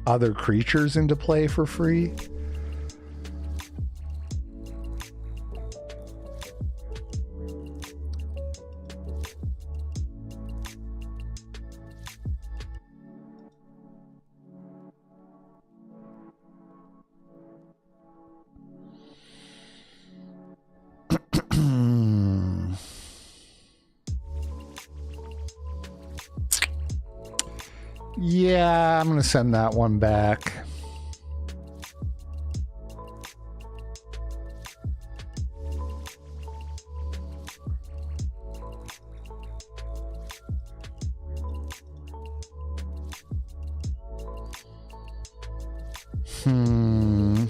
other creatures into play for free. Yeah, I'm gonna send that one back. I'm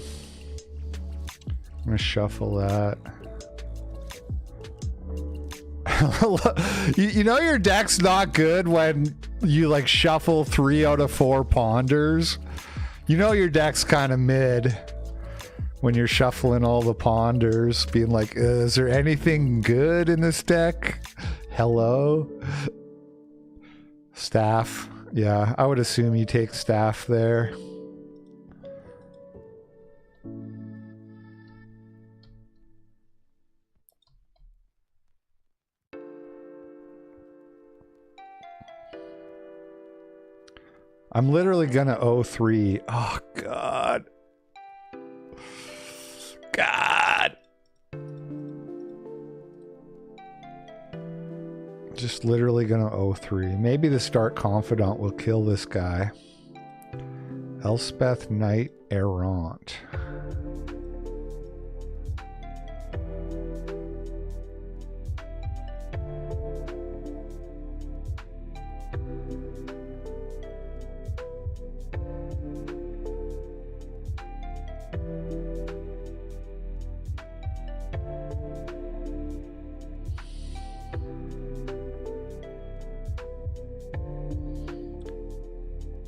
gonna shuffle that. You know your deck's not good when you like shuffle 3 out of 4 ponders. You know your deck's kind of mid when you're shuffling all the ponders, being like, is there anything good in this deck? Hello? Staff. Yeah, I would assume you take staff there. I'm literally gonna 0-3. Oh, God. God. Just literally gonna 0-3. Maybe the Stark Confidant will kill this guy. Elspeth Knight Errant.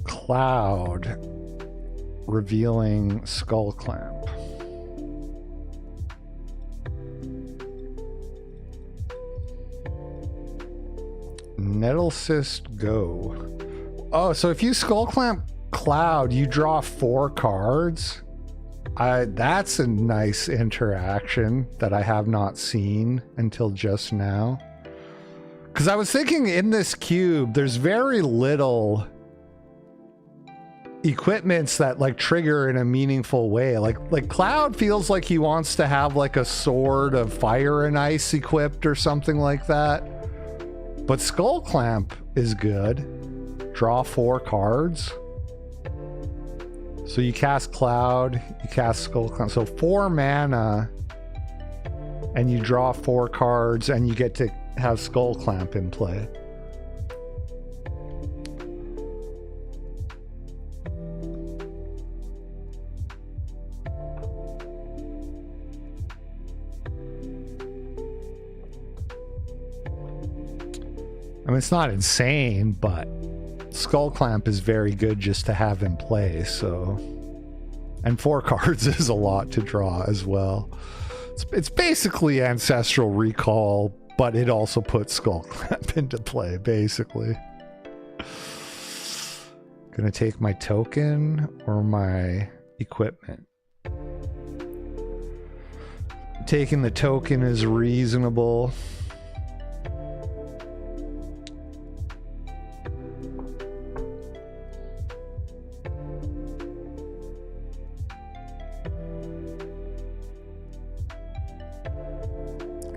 Cloud revealing Skull Clamp. Nettlecyst Go. Oh, so if you Skull Clamp Cloud, you draw 4 cards. That's a nice interaction that I have not seen until just now. Because I was thinking in this cube, there's very little equipments that like trigger in a meaningful way. Like Cloud feels like he wants to have like a sword of fire and ice equipped or something like that. But Skull Clamp is good. Draw 4 cards. So you cast Cloud, you cast Skull Clamp. So 4 mana and you draw 4 cards and you get to have Skull Clamp in play. I mean, it's not insane, but Skull Clamp is very good just to have in play, so... And 4 cards is a lot to draw as well. It's basically Ancestral Recall, but it also puts Skull Clamp into play, basically. Gonna take my token or my equipment. Taking the token is reasonable.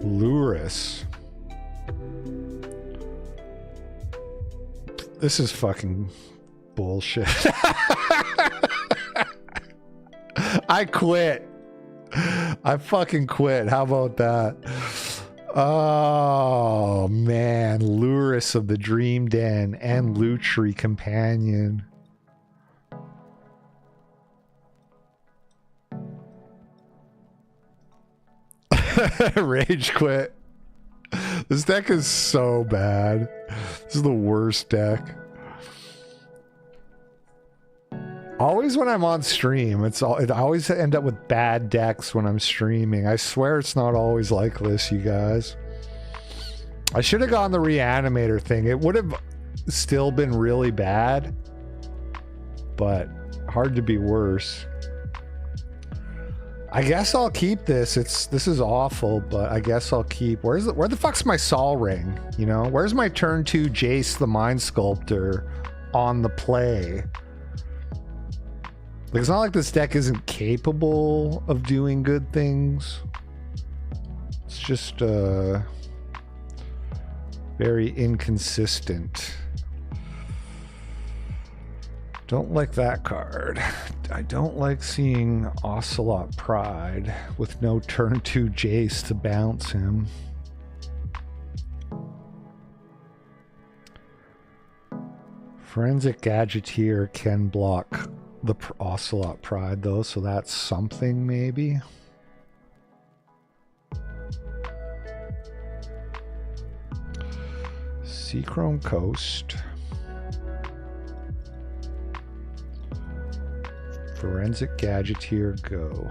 Luris. This is fucking bullshit. I quit. I fucking quit. How about that? Oh man, Luris of the Dream Den and Lutri Companion. Rage quit. This deck is so bad. This is the worst deck. Always when I'm on stream, it always end up with bad decks when I'm streaming. I swear it's not always like this, you guys. I should have gone the Reanimator thing. It would have still been really bad, but hard to be worse. I guess I'll keep this. This is awful, but I guess I'll keep. Where the fuck's my Sol Ring? You know, where's my turn 2 Jace the Mind Sculptor on the play? Like, it's not like this deck isn't capable of doing good things. It's just very inconsistent. Don't like that card. I don't like seeing Ocelot Pride with no turn 2 Jace to bounce him. Forensic Gadgeteer can block the Ocelot Pride though, so that's something maybe. Seachrome Coast. Forensic Gadgeteer, go.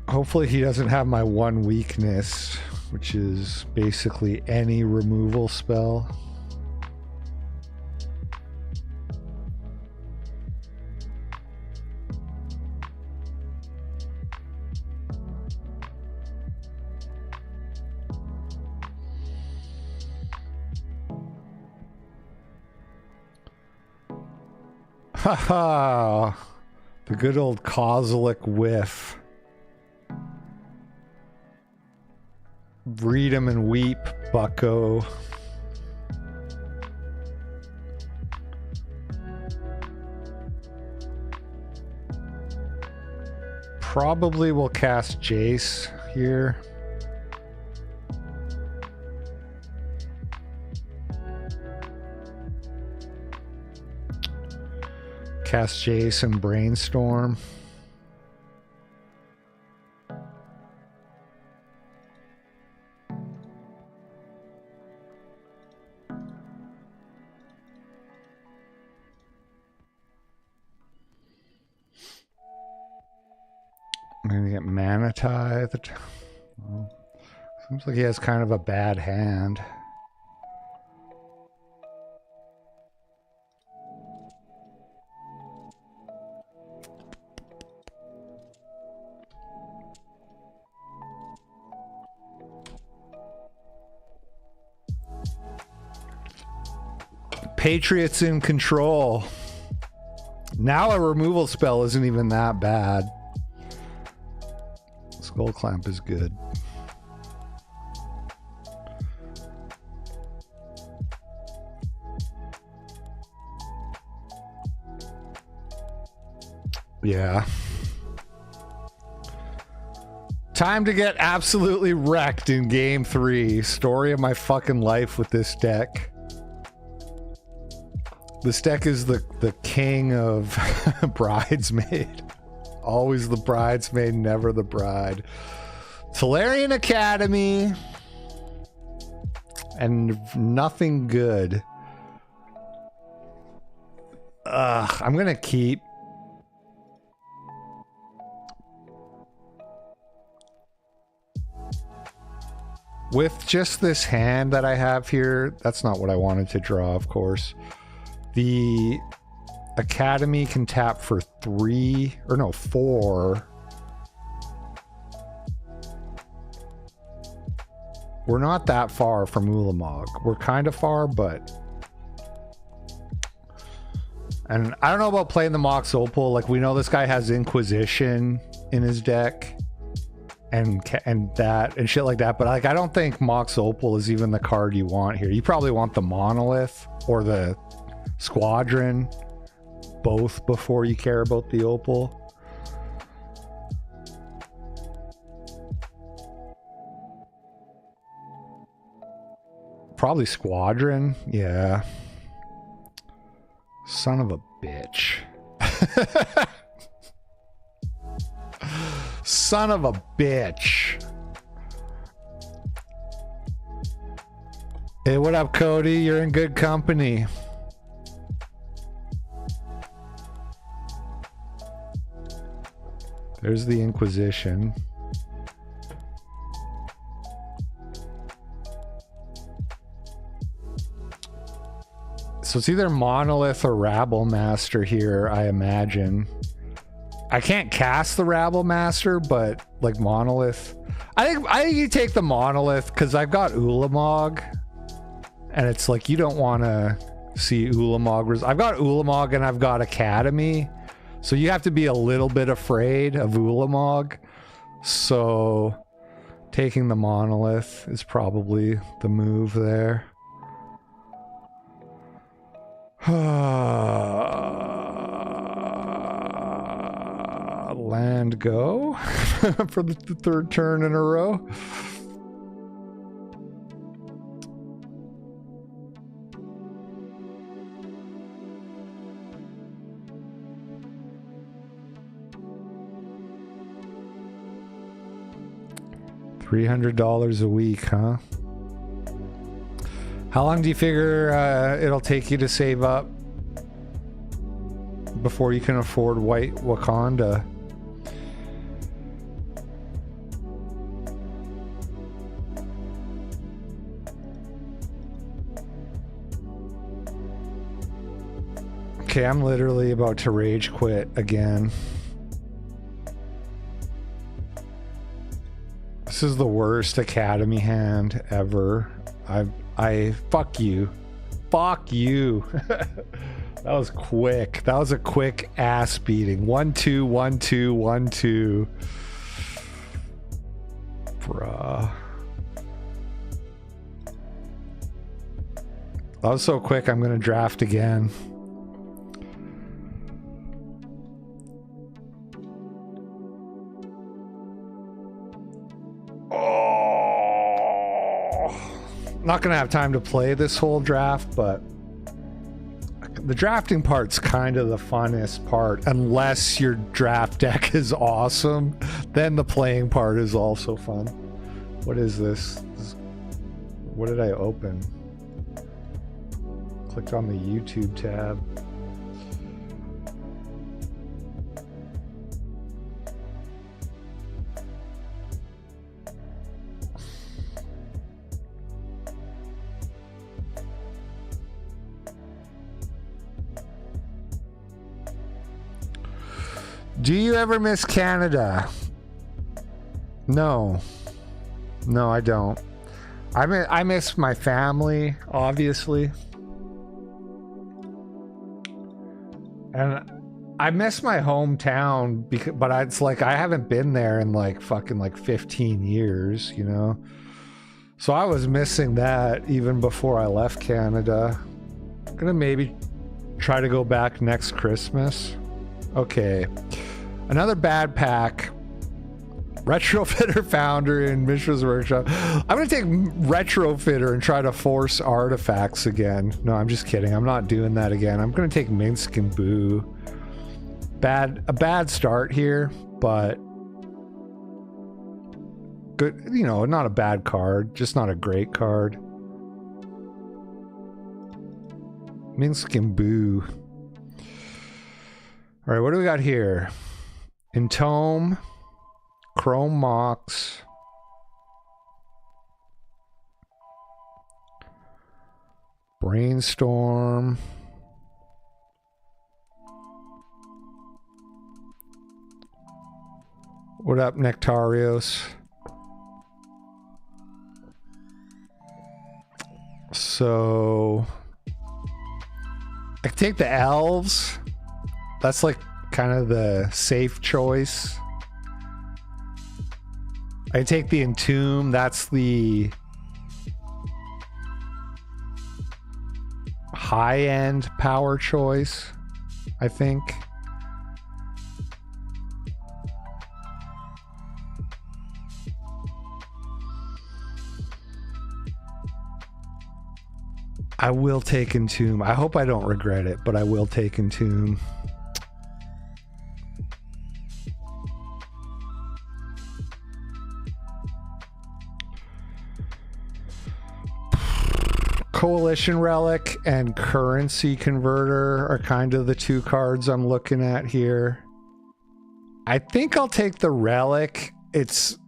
Hopefully he doesn't have my one weakness, which is basically any removal spell. Haha, the good old Kozilek whiff. Read 'em and weep, bucko. Probably will cast Jace here. Cast Jace and Brainstorm. I'm gonna get Mana Tithe. Well, seems like he has kind of a bad hand. Patriots in control. Now a removal spell isn't even that bad. Skull Clamp is good. Yeah. Time to get absolutely wrecked in game 3. Story of my fucking life with this deck. This deck is the king of Bridesmaid. Always the bridesmaid, never the bride. Tolarian Academy. And nothing good. I'm gonna keep. with just this hand that I have here, that's not what I wanted to draw, of course. The Academy can tap for 3, or no, 4. We're not that far from Ulamog. We're kind of far, but... And I don't know about playing the Mox Opal. Like, we know this guy has Inquisition in his deck. And that and shit like that, but like I don't think Mox Opal is even the card you want here. You probably want the Monolith or the Squadron, both, before you care about the Opal. Probably Squadron, yeah. Son of a bitch. Son of a bitch. Hey, what up, Cody? You're in good company. There's the Inquisition. So it's either Monolith or Rabble Master here, I imagine. I can't cast the Rabble Master, but like Monolith. I think you take the Monolith because I've got Ulamog. And it's like you don't want to see Ulamog. I've got Ulamog and I've got Academy. So you have to be a little bit afraid of Ulamog. So taking the Monolith is probably the move there. Land go for the third turn in a row. $300 a week, huh? How long do you figure it'll take you to save up before you can afford White Wakanda? Okay, I'm literally about to rage quit again. This is the worst Academy hand ever. I fuck you. Fuck you. That was quick. That was a quick ass beating. 1-2, 1-2, 1-2. Bruh. That was so quick, I'm gonna draft again. Not gonna have time to play this whole draft, but the drafting part's kind of the funnest part. Unless your draft deck is awesome, then the playing part is also fun. What is this? What did I open? Clicked on the YouTube tab. Do you ever miss Canada? No. No, I don't. I miss my family, obviously. And I miss my hometown, but it's like I haven't been there in like fucking like 15 years, you know? So I was missing that even before I left Canada. I'm gonna maybe try to go back next Christmas. Okay. Another bad pack. Retrofitter Founder in Mishra's Workshop. I'm going to take Retrofitter and try to force artifacts again. No, I'm just kidding. I'm not doing that again. I'm going to take Minsk and Boo. A bad start here, but good. You know, not a bad card, just not a great card. Minsk and Boo. All right, what do we got here? Entome, Chrome Mox, Brainstorm. What up, Nectarios? So I can take the elves. That's like kind of the safe choice. I take the Entomb. That's the high-end power choice, I think. I will take Entomb. I hope I don't regret it, but I will take Entomb. Coalition Relic and Currency Converter are kind of the two cards I'm looking at here. I think I'll take the Relic. It's,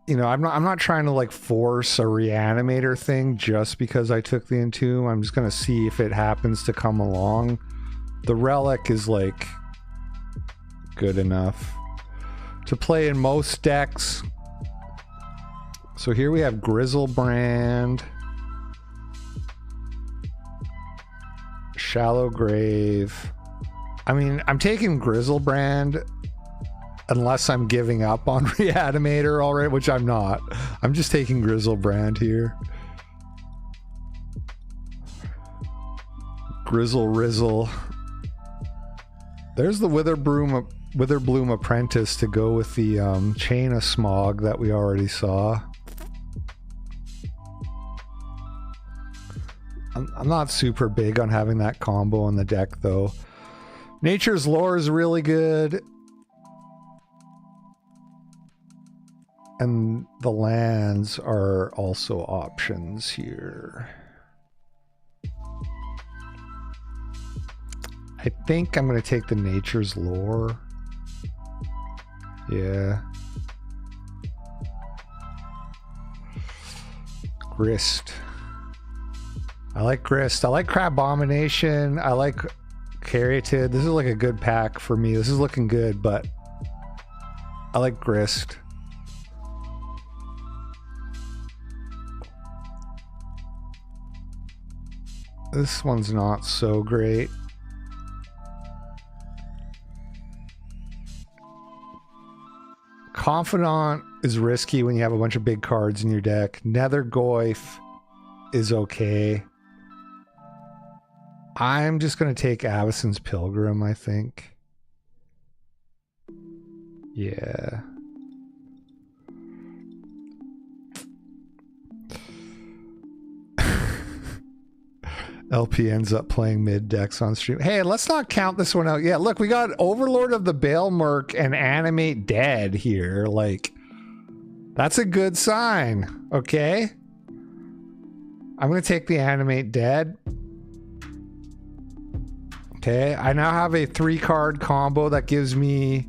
you know, I'm not trying to like force a Reanimator thing just because I took the Entomb. I'm just gonna see if it happens to come along. The Relic is like good enough to play in most decks. So here we have Grizzlebrand, Shallow Grave. I mean, I'm taking Grizzlebrand unless I'm giving up on Reanimator already, which I'm not. I'm just taking Grizzlebrand here. Grizzle Rizzle. There's the Witherbloom Apprentice to go with the Chain of Smog that we already saw. I'm not super big on having that combo on the deck, though. Nature's Lore is really good. And the lands are also options here. I think I'm going to take the Nature's Lore. Yeah. Grist. I like Grist. I like Crabomination. I like Caryatid. This is like a good pack for me. This is looking good, but I like Grist. This one's not so great. Confidant is risky when you have a bunch of big cards in your deck. Nethergoyf is okay. I'm just going to take Avacyn's Pilgrim, I think. Yeah. LP ends up playing mid decks on stream. Hey, let's not count this one out. Yeah, look, we got Overlord of the Baelmerk and Animate Dead here. Like, that's a good sign. Okay. I'm going to take the Animate Dead. Okay, I now have a 3-card combo that gives me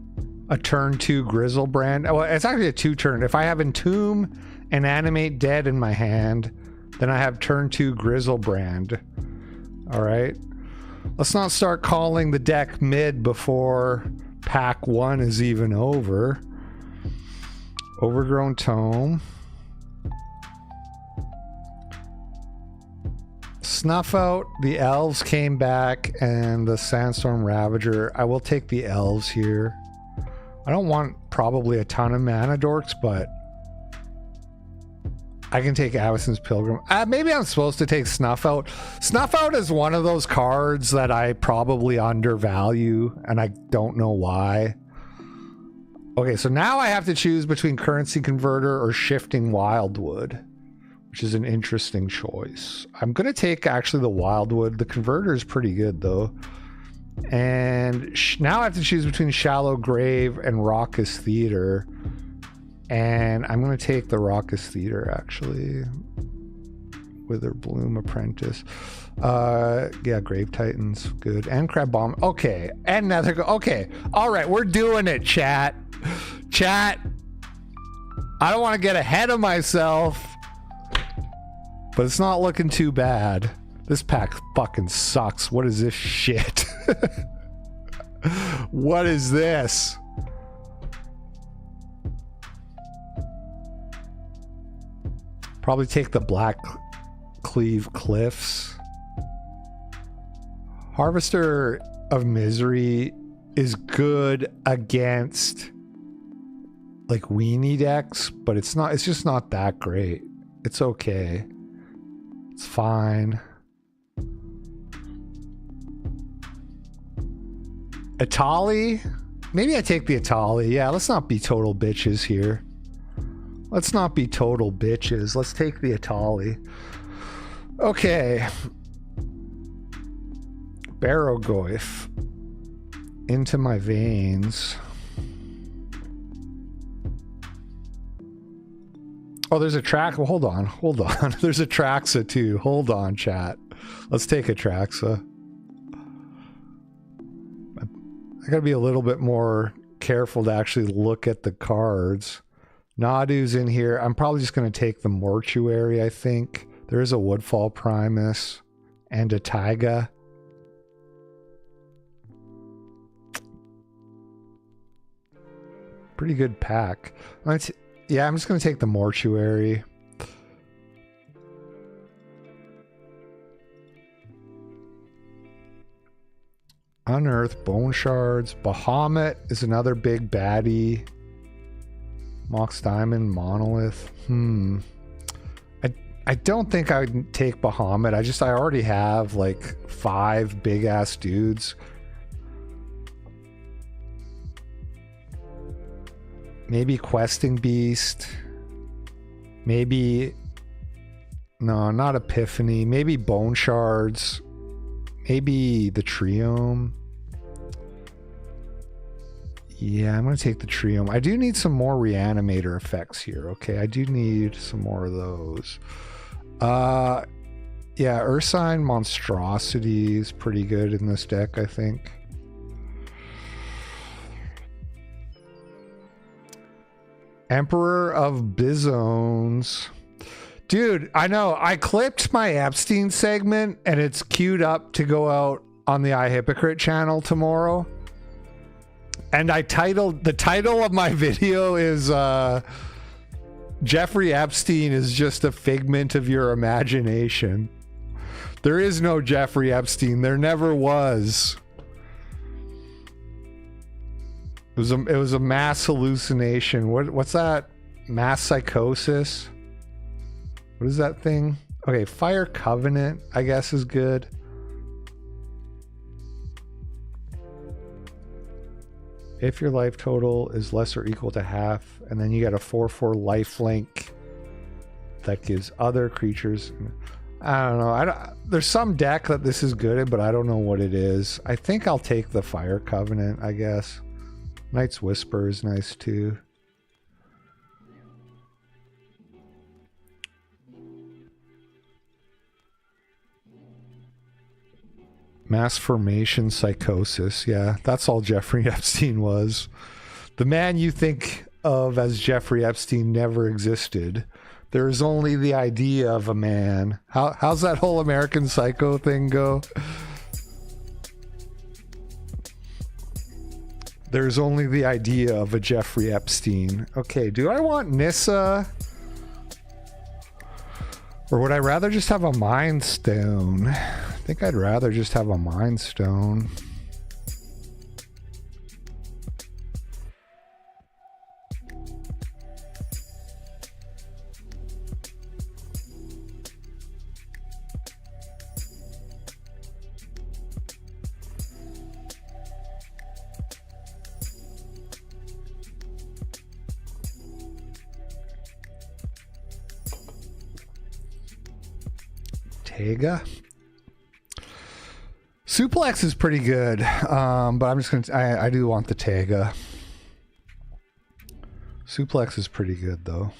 a turn 2 Grizzlebrand. Well, it's actually a 2-turn. If I have Entomb and Animate Dead in my hand, then I have turn 2 Grizzlebrand. All right. Let's not start calling the deck mid before pack 1 is even over. Overgrown Tome. Snuff Out. The Elves came back and the Sandstorm Ravager. I will take the Elves here. I don't want probably a ton of mana dorks, but I can take Avacyn's Pilgrim. Maybe I'm supposed to take Snuff Out. Snuff Out is one of those cards that I probably undervalue, and I don't know why. Okay, so now I have to choose between Currency Converter or Shifting Wildwood, which is an interesting choice. I'm going to take actually the Wildwood. The Converter is pretty good, though. And now I have to choose between Shallow Grave and Raucous Theater. And I'm going to take the Raucous Theater, actually. Witherbloom Apprentice. Yeah, Grave Titans, good. And Crab Bomb. Okay. And Nether. Okay. All right. We're doing it, chat. Chat. I don't want to get ahead of myself, but it's not looking too bad. This pack fucking sucks. What is this shit? What is this? Probably take the Black Cleave Cliffs. Harvester of Misery is good against like weenie decks, but it's just not that great. It's okay. It's fine. Atali? Maybe I take the Atali. Yeah, let's not be total bitches here. Let's not be total bitches. Let's take the Atali. Okay. Barrogoyf. Into my veins. Oh, there's a track. Well, hold on. There's a Traxa too. Hold on, chat. Let's take a Traxa. I gotta be a little bit more careful to actually look at the cards. Nadu's in here. I'm probably just gonna take the Mortuary, I think. There is a Woodfall Primus and a Taiga. Pretty good pack. Yeah, I'm just going to take the Mortuary. Unearth, Bone Shards. Bahamut is another big baddie. Mox Diamond, Monolith. I don't think I would take Bahamut. I already have like 5 big ass dudes. Maybe Questing Beast. Maybe... No, not Epiphany. Maybe Bone Shards. Maybe the Triome. Yeah, I'm going to take the Triome. I do need some more Reanimator effects here, okay? I do need some more of those. Yeah, Ursine Monstrosity is pretty good in this deck, I think. Emperor of Bizones. Dude, I know. I clipped my Epstein segment and it's queued up to go out on the iHypocrite channel tomorrow. And the title of my video is Jeffrey Epstein is just a figment of your imagination. There is no Jeffrey Epstein. There never was. It was a mass hallucination. What's that? Mass psychosis? What is that thing? Okay, Fire Covenant, I guess, is good. If your life total is less or equal to half, and then you got a 4/4 lifelink that gives other creatures. I don't know. There's some deck that this is good in, but I don't know what it is. I think I'll take the Fire Covenant, I guess. Knight's Whisper is nice too. Mass Formation Psychosis. Yeah, that's all Jeffrey Epstein was. The man you think of as Jeffrey Epstein never existed. There is only the idea of a man. How's that whole American Psycho thing go? There's only the idea of a Jeffrey Epstein. Okay, do I want Nissa? Or would I rather just have a Mind Stone? I think I'd rather just have a Mind Stone. Taiga. Suplex is pretty good, but I'm just gonna. I do want the Taiga. Suplex is pretty good though.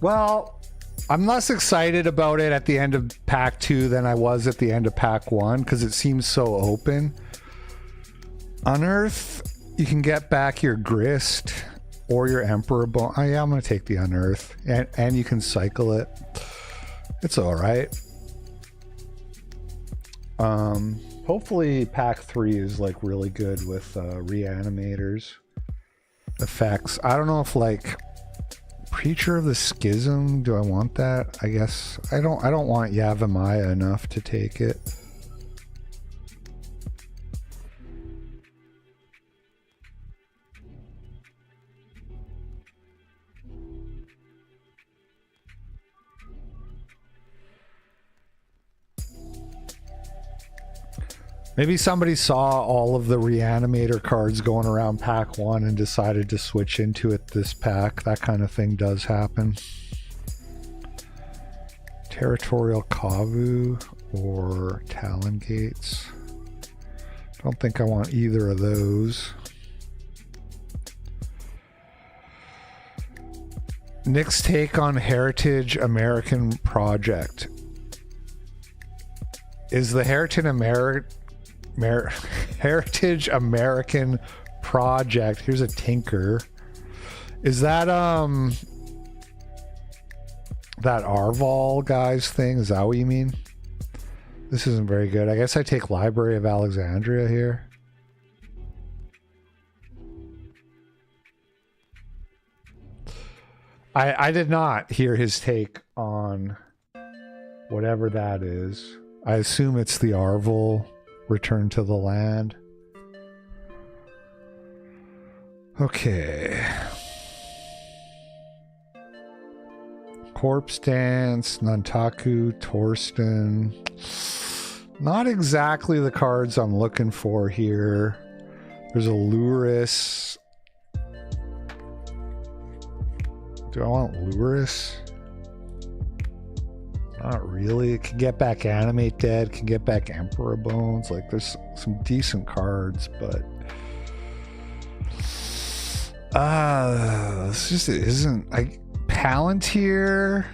Well, I'm less excited about it at the end of pack 2 than I was at the end of pack 1 because it seems so open. Unearth. You can get back your Grist. or your Emperor Bone. Oh yeah, I'm gonna take the Unearth, and you can cycle it. It's all right. Hopefully pack 3 is like really good with reanimators effects. I don't know if like Preacher of the Schism, do I want that? I guess I don't want Yavimaya enough to take it. Maybe somebody saw all of the Reanimator cards going around pack 1 and decided to switch into it this pack. That kind of thing does happen. Territorial Kavu or Talon Gates. Don't think I want either of those. Nick's take on Heritage American Project. Is the Heritage American Project, here's a Tinker, is that that Arval guy's thing? Is that what you mean? This isn't very good. I guess I take Library of Alexandria here. I did not hear his take on whatever that is. I assume it's the Arval Return to the Land. Okay. Corpse Dance, Nantaku, Torsten. Not exactly the cards I'm looking for here. There's a Luris. Do I want Luris? Not really. It can get back Animate Dead, can get back Emperor Bones. Like, there's some decent cards, but this just isn't. Like, Palantir.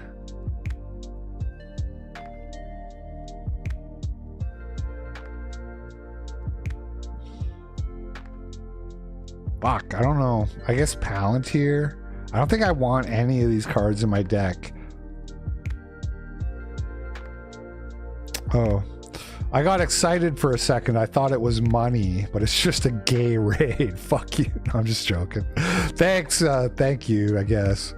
Fuck, I don't know. I guess Palantir. I don't think I want any of these cards in my deck. Oh, I got excited for a second. I thought it was money, but it's just a gay raid. Fuck you. No, I'm just joking. Thanks. Thank you, I guess.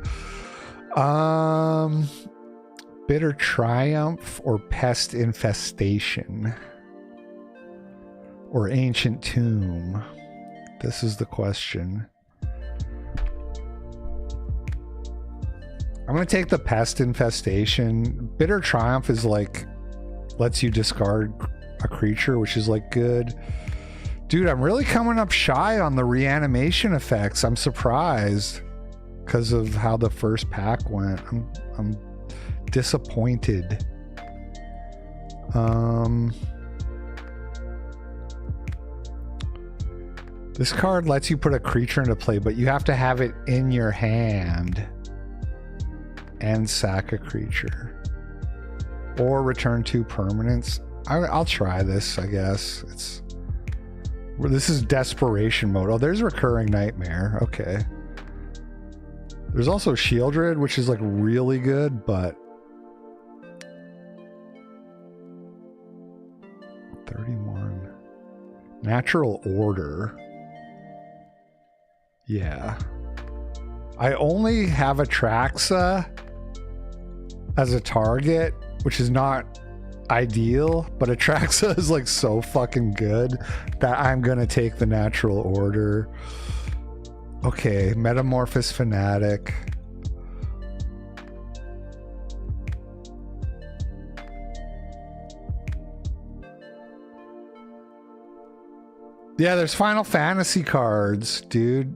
Bitter Triumph or Pest Infestation or Ancient Tomb? This is the question. I'm going to take the Pest Infestation. Bitter Triumph is like, lets you discard a creature, which is like good. Dude, I'm really coming up shy on the reanimation effects. I'm surprised because of how the first pack went. I'm disappointed. This card lets you put a creature into play, but you have to have it in your hand and sack a creature or return 2 permanents. I'll try this, I guess. This is desperation mode. Oh, there's Recurring Nightmare. Okay. There's also Shieldred, which is like really good, but 31. Natural Order. Yeah. I only have Atraxa as a target, which is not ideal, but Atraxa is like so fucking good that I'm gonna take the Natural Order. Okay, Metamorphosis Fanatic. Yeah, there's Final Fantasy cards, dude.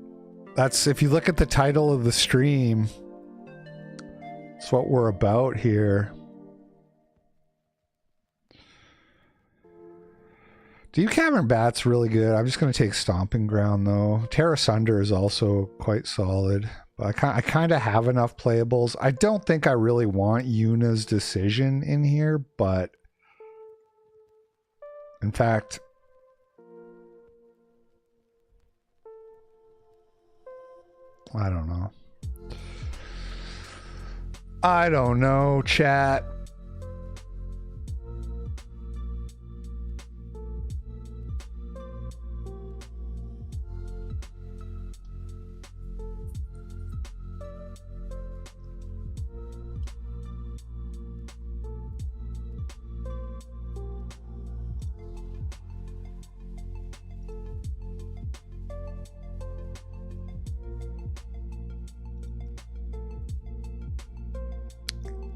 That's, if you look at the title of the stream, that's what we're about here. Deep Cavern Bat's really good. I'm just going to take Stomping Ground, though. Terra Sunder is also quite solid. But I kind of have enough playables. I don't think I really want Yuna's Decision in here, but in fact, I don't know. I don't know, chat.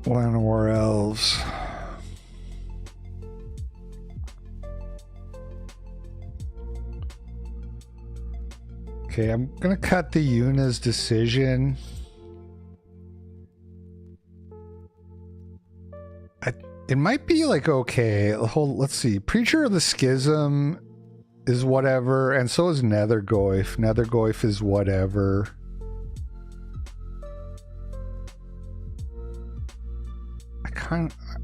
Llanowar Elves. Okay, I'm gonna cut the Yuna's decision. It might be like okay. Let's see. Preacher of the Schism is whatever, and so is Nethergoyf. Nethergoyf is whatever.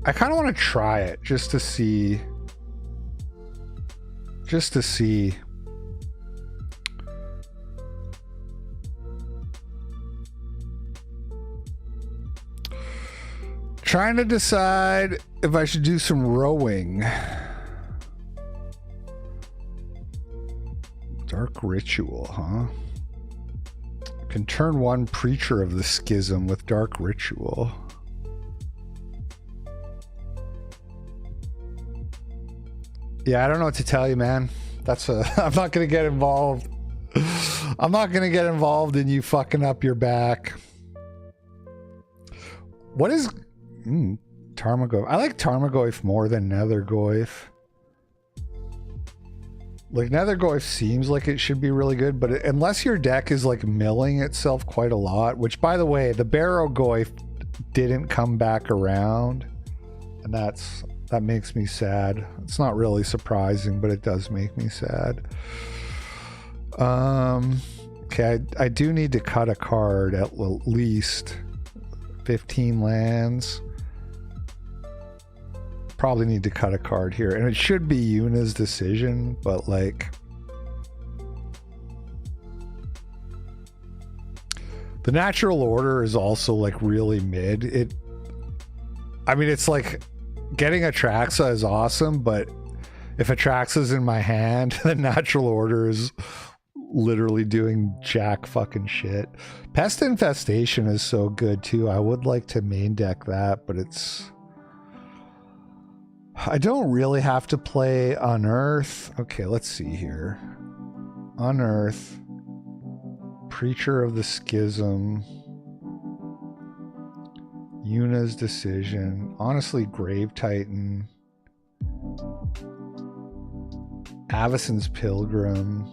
I kind of want to try it just to see. Just to see. Trying to decide if I should do some rowing. Dark Ritual, huh? Can turn one Preacher of the Schism with Dark Ritual. Yeah, I don't know what to tell you, man. I'm not gonna get involved. I'm not gonna get involved in you fucking up your back. What is Tarmogoyf? I like Tarmogoyf more than Nethergoyf. Like Nethergoyf seems like it should be really good, but unless your deck is like milling itself quite a lot, which by the way, the Barrowgoyf didn't come back around, and that makes me sad. It's not really surprising, but it does make me sad. Okay, I do need to cut a card at least 15 lands. Probably need to cut a card here, and it should be Yuna's decision, but like the natural order is also like really mid. I mean, it's like getting Atraxa is awesome, but if Atraxa's in my hand, the natural order is literally doing jack fucking shit. Pest Infestation is so good too. I would like to main deck that, but I don't really have to play Unearth. Okay, let's see here. Unearth. Preacher of the Schism. Yuna's Decision. Honestly, Grave Titan. Avacyn's Pilgrim.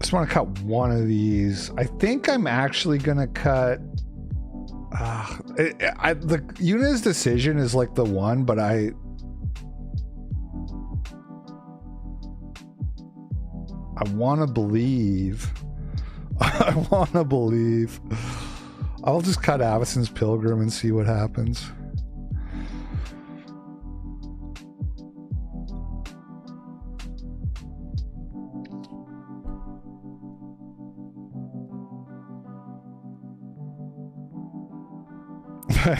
Just want to cut one of these. I think I'm actually gonna cut the Yuna's Decision is like the one, but I want to believe. I want to believe. I'll just cut Avacyn's Pilgrim and see what happens.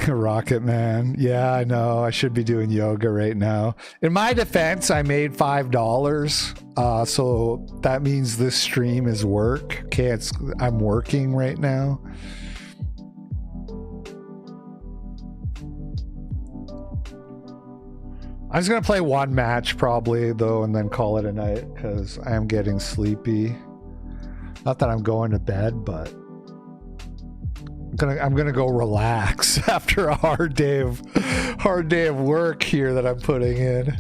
Rocket Man. Yeah, I know. I should be doing yoga right now. In my defense, I made $5. So that means this stream is work. Okay, I'm working right now. I'm just going to play one match probably, though, and then call it a night because I am getting sleepy. Not that I'm going to bed, but I'm gonna go relax after a hard day of work here that I'm putting in.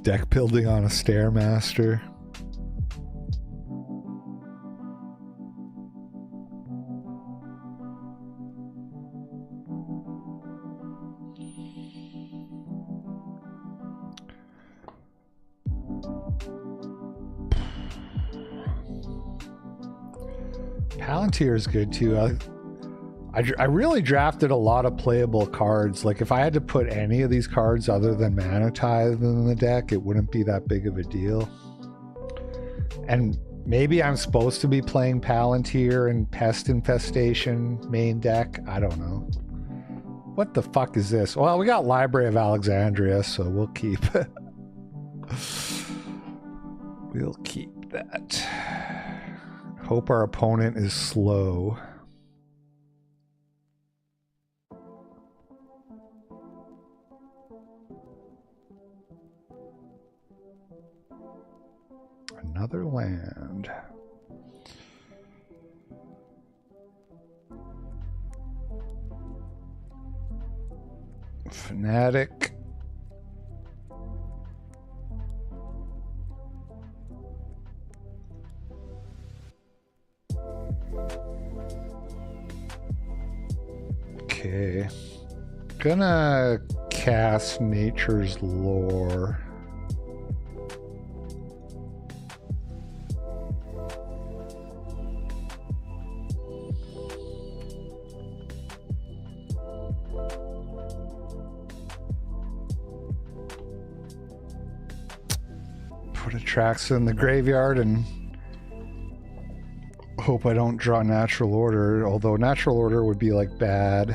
Deck building on a Stairmaster. Palantir is good too. I really drafted a lot of playable cards. Like if I had to put any of these cards other than Mana Tithe in the deck, it wouldn't be that big of a deal. And maybe I'm supposed to be playing Palantir and Pest Infestation main deck. I don't know. What the fuck is this? Well, we got Library of Alexandria, so we'll keep it. We'll keep that. Hope our opponent is slow. Another land. Fanatic. Okay. Gonna cast Nature's Lore. Put Atraxa in the graveyard and hope I don't draw Natural Order, although Natural Order would be like bad.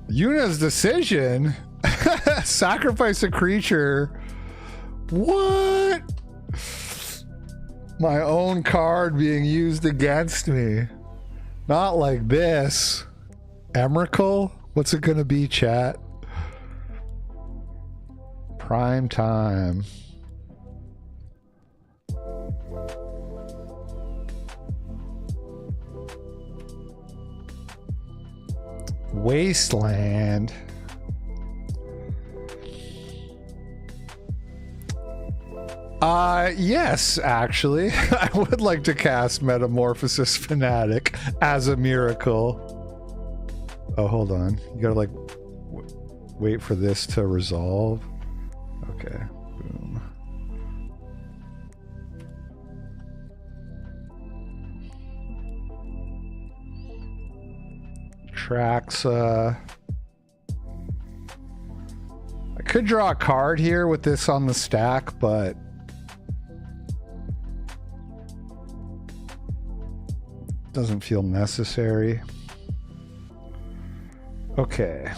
Yuna's Decision? Sacrifice a creature. What? My own card being used against me. Not like this. Emrakul? What's it gonna be, chat? Prime time. Wasteland. Yes, actually. I would like to cast Metamorphosis Fanatic as a miracle. Oh, hold on. You gotta like wait for this to resolve. Okay. Boom. Traxa. I could draw a card here with this on the stack, but doesn't feel necessary. Okay.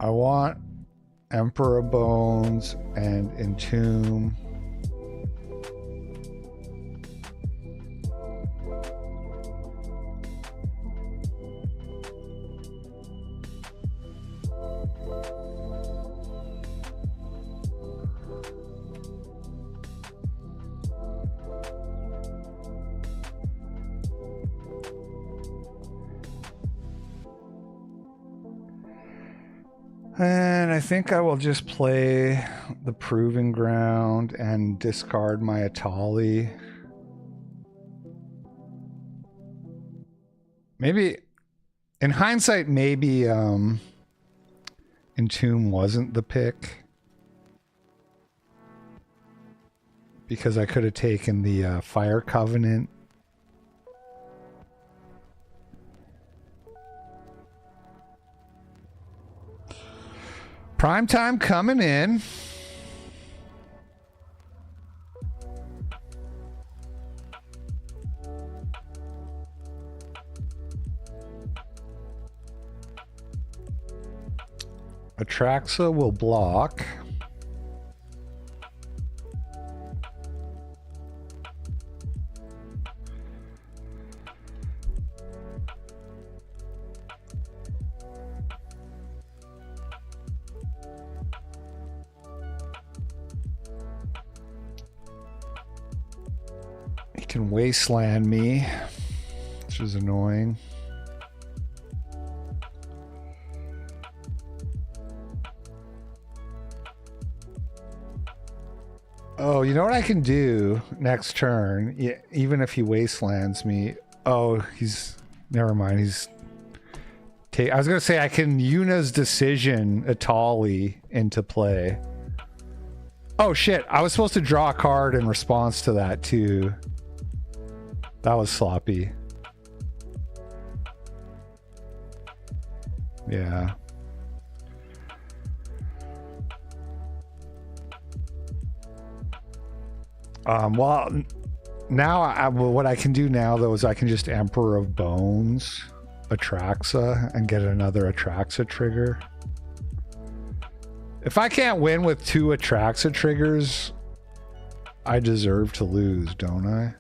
I want Emperor Bones and Entomb. And I think I will just play the Proving Ground and discard my Atali. Maybe, in hindsight, maybe Entomb wasn't the pick. Because I could have taken the Fire Covenant. Prime time coming in. Atraxa will block. Can wasteland me, which is annoying. Oh, you know what I can do next turn? Yeah, even if he wastelands me, Oh, he's... Never mind. He's... I was going to say I can Yuna's decision Atali into play. Oh, shit. I was supposed to draw a card in response to that, too. That was sloppy. Yeah. Well, now what I can do now, though, is I can just Emperor of Bones Atraxa and get another Atraxa trigger. If I can't win with 2 Atraxa triggers, I deserve to lose, don't I?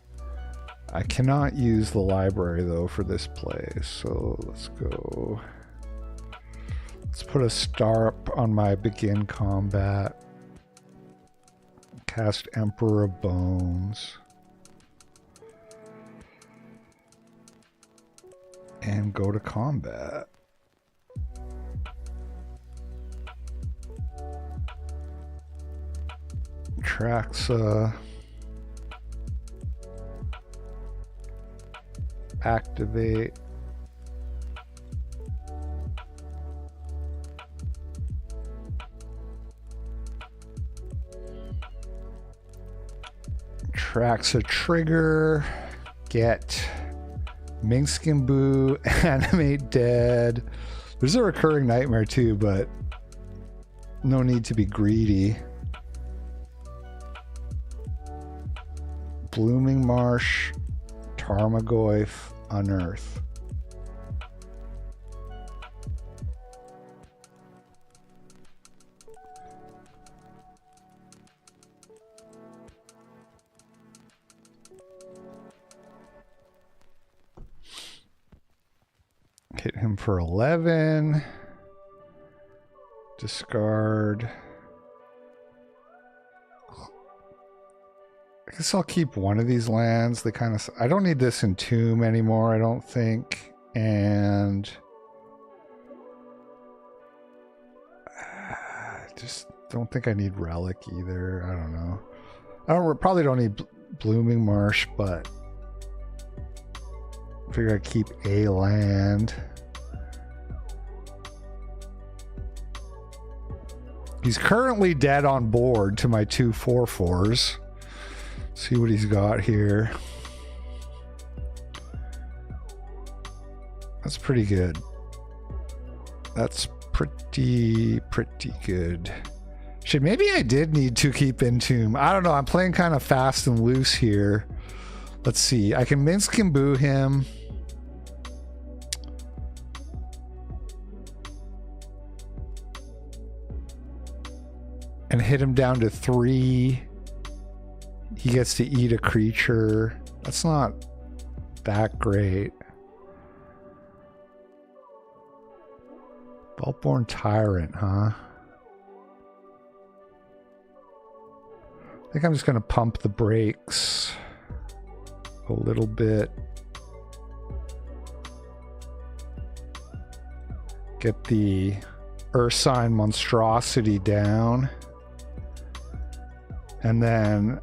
I cannot use the library, though, for this play, so let's go. Let's put a star up on my begin combat. Cast Emperor of Bones. And go to combat. Traxa. Activate. Traxa trigger. Get Minskin Boo, animate dead. There's a recurring nightmare too, but no need to be greedy. Blooming Marsh, Tarmogoyf, Unearth. Hit him for 11. Discard. I guess I'll keep one of these lands. They kind of... I don't need this Entomb anymore, I don't think. And... I just don't think I need Relic either. I don't know. Probably don't need Blooming Marsh, but... I figure I'd keep a land. He's currently dead on board to my 2 4/4s. See what he's got here. That's pretty good. That's pretty good. Shit, maybe I did need to keep Entomb. I don't know. I'm playing kind of fast and loose here. Let's see. I can Minskin Boo him. And hit him down to 3. He gets to eat a creature. That's not that great. Vaultborn Tyrant, huh? I think I'm just going to pump the brakes a little bit. Get the Ursine Monstrosity down. And then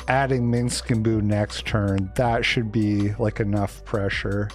adding Minskin Boo next turn, that should be like enough pressure.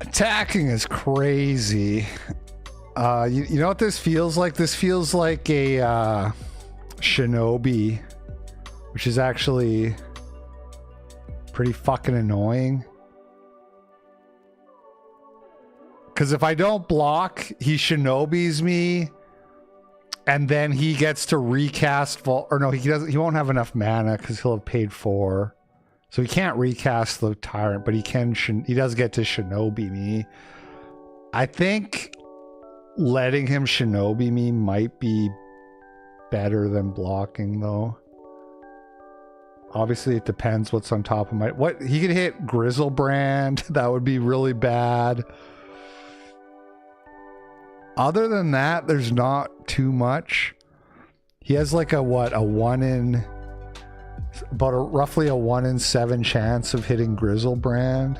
Attacking is crazy. You know what this feels like? This feels like a Shinobi, which is actually pretty fucking annoying. Because if I don't block, he Shinobis me, And then he gets to recast or no, he doesn't. He won't have enough mana because he'll have paid 4, so he can't recast the Tyrant. But he can. He does get to Shinobi me. I think letting him Shinobi me might be better than blocking, though. Obviously, it depends what's on top of my. What he could hit Grizzlebrand. That would be really bad. Other than that, there's not too much. He has like a roughly a 1 in 7 chance of hitting Grizzlebrand.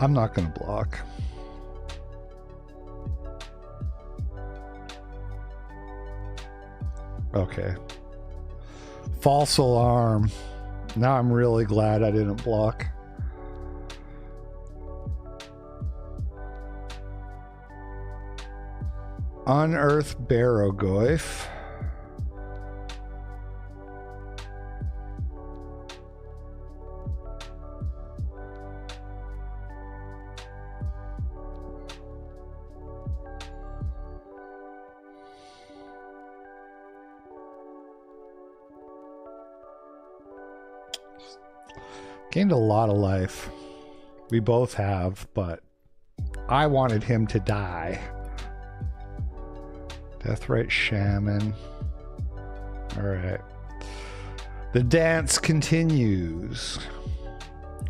I'm not going to block. Okay. False alarm. Now I'm really glad I didn't block. Unearth Barrogoyf. Gained a lot of life. We both have, but I wanted him to die. Deathrite Shaman. Alright. The dance continues.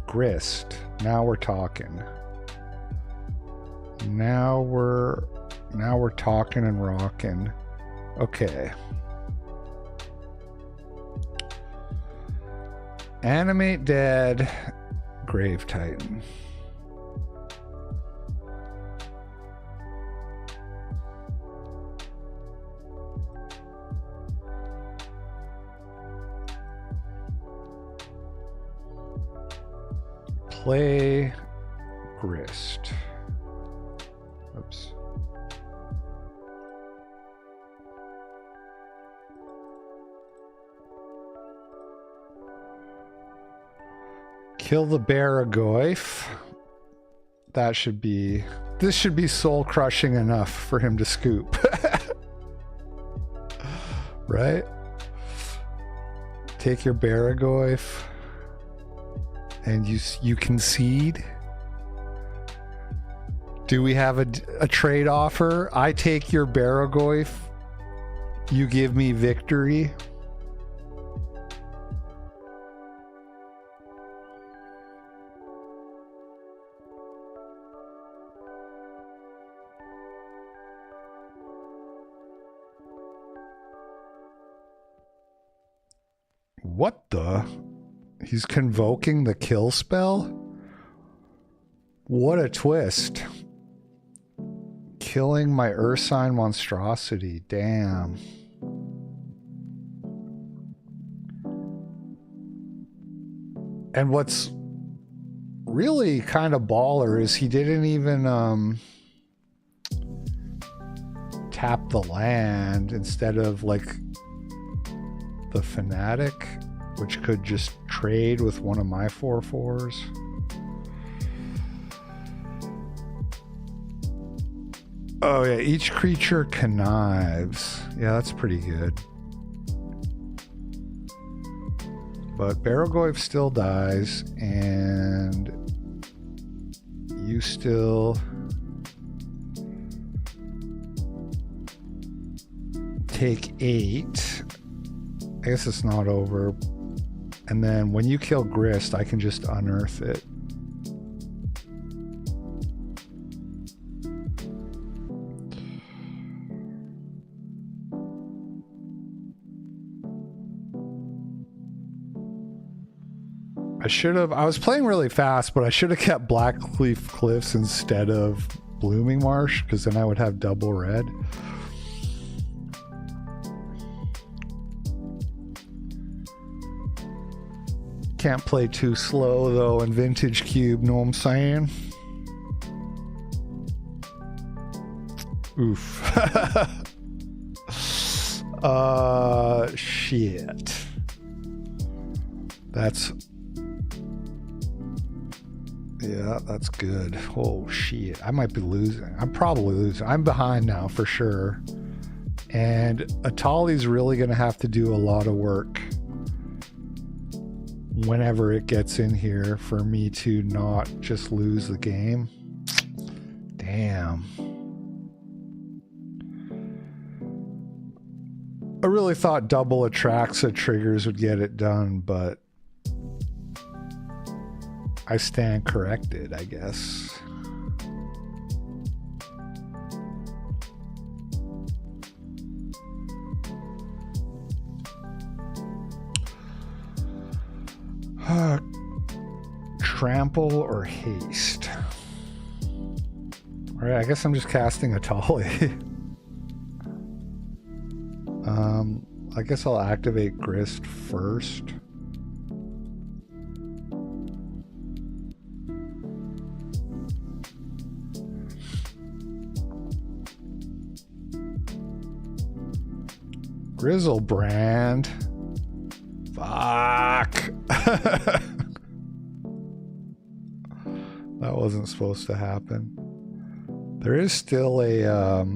Grist. Now we're talking. Now we're talking and rocking. Okay. Animate Dead, Grave Titan. Play Grist. Oops. Kill the Barrogoyf. This should be soul crushing enough for him to scoop. Right? Take your Barrogoyf and you concede. Do we have a trade offer? I take your Barrogoyf, you give me victory. What the? He's convoking the kill spell? What a twist. Killing my Ursine monstrosity. Damn. And what's really kind of baller is he didn't even tap the land instead of like the Fanatic, which could just trade with one of my 4/4s. Oh yeah, each creature connives. Yeah, that's pretty good. But Barrogoyf still dies, and you still take 8. I guess it's not over. And then when you kill Grist, I can just unearth it. I was playing really fast, but I should have kept Blackleaf Cliffs instead of Blooming Marsh, because then I would have double red. Can't play too slow though in Vintage Cube, know what I'm saying? Oof. Shit. Yeah, that's good. Oh, shit. I might be losing. I'm probably losing. I'm behind now for sure. And Atali's really going to have to do a lot of work whenever it gets in here for me to not just lose the game. Damn. I really thought double Atraxa triggers would get it done, but I stand corrected, I guess. Trample or haste? All right, I guess I'm just casting Atali. I guess I'll activate Grist first. Grizzlebrand. Fuck. That wasn't supposed to happen. There is still a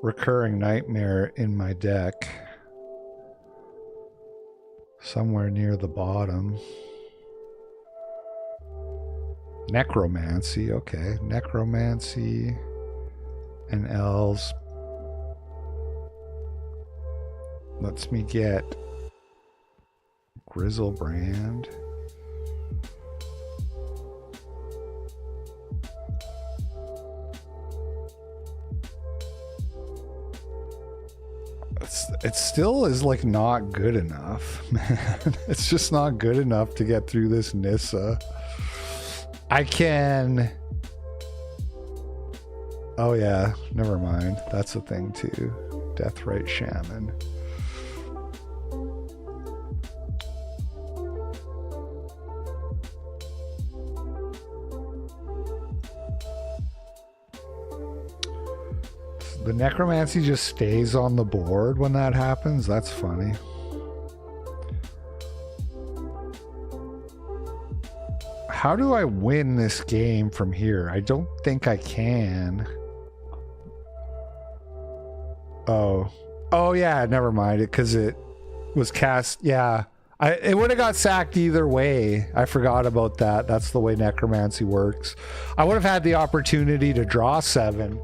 recurring nightmare in my deck. Somewhere near the bottom. Necromancy, okay. Necromancy and elves lets me get Grizzlebrand. It still is like not good enough, man. It's just not good enough to get through this Nissa. I can... Oh yeah, never mind. That's a thing too. Deathrite Shaman. The necromancy just stays on the board when that happens. That's funny. How do I win this game from here? I don't think I can. Oh yeah, never mind it because it was cast. Yeah, it would have got sacked either way. I forgot about that. That's the way necromancy works. I would have had the opportunity to draw 7.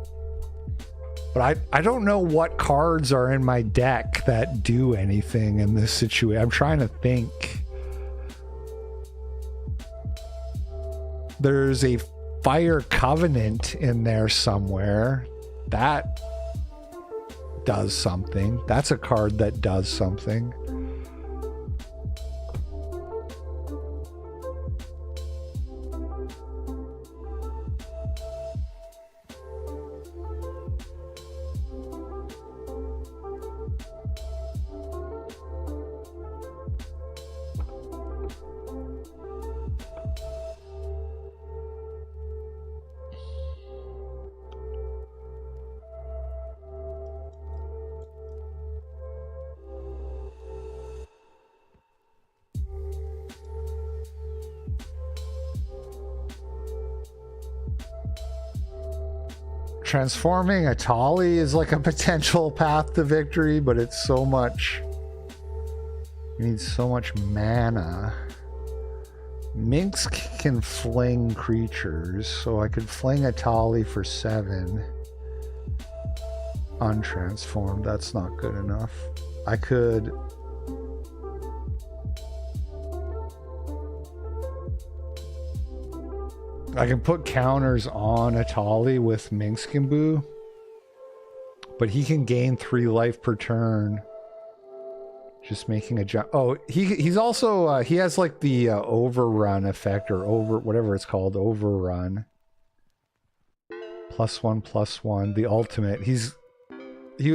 But I don't know what cards are in my deck that do anything in this situation. I'm trying to think. There's a Fire Covenant in there somewhere. That does something. That's a card that does something. Transforming Atali is like a potential path to victory, but it's so much... You need so much mana. Minx can fling creatures, so I could fling Atali for 7. Untransformed, that's not good enough. I could... I can put counters on Atali with Minskimbu, but he can gain 3 life per turn. Just making a jump. Oh, he's also he has like the overrun effect, or over whatever it's called, overrun. +1/+1, the ultimate.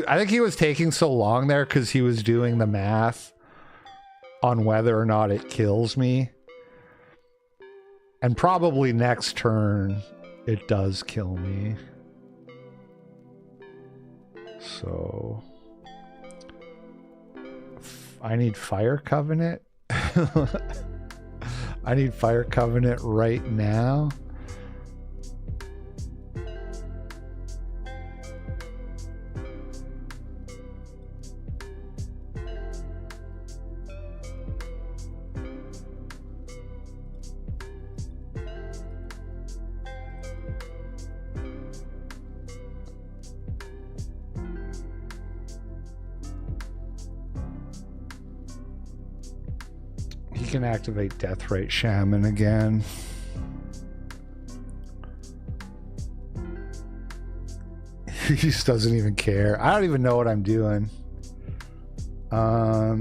I think he was taking so long there because he was doing the math on whether or not it kills me. And probably next turn, it does kill me. So... I need Fire Covenant. I need Fire Covenant right now. He can activate Deathrite Shaman again. He just doesn't even care. I don't even know what I'm doing. Oh,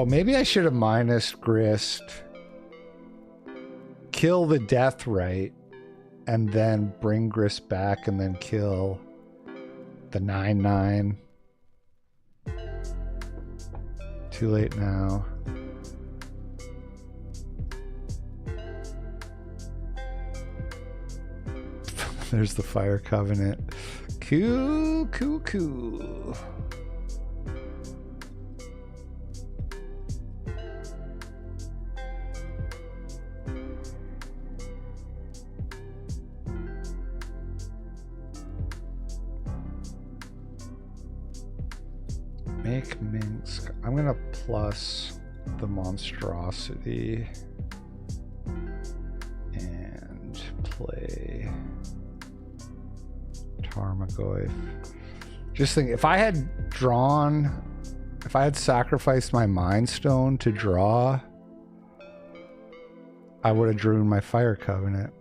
maybe I should have minus Grist. Kill the Deathrite and then bring Grist back and then kill the 9/9. Too late now. There's the Fire Covenant. Cool, cool, cool. Make Minsk. I'm gonna plus the monstrosity and play Tarmogoyf. Just think, if I had sacrificed my Mind Stone to draw, I would have drew my Fire Covenant.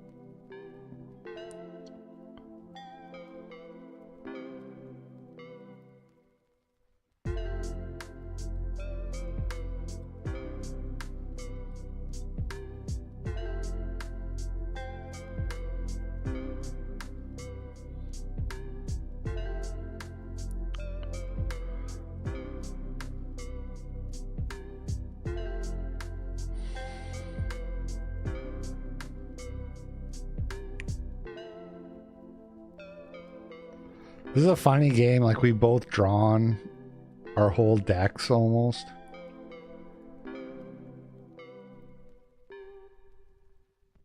This is a funny game, like we've both drawn our whole decks almost.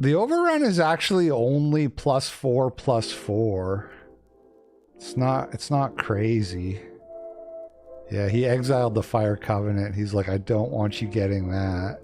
The overrun is actually only +4/+4. It's not crazy. Yeah, he exiled the Fire Covenant. He's like, I don't want you getting that.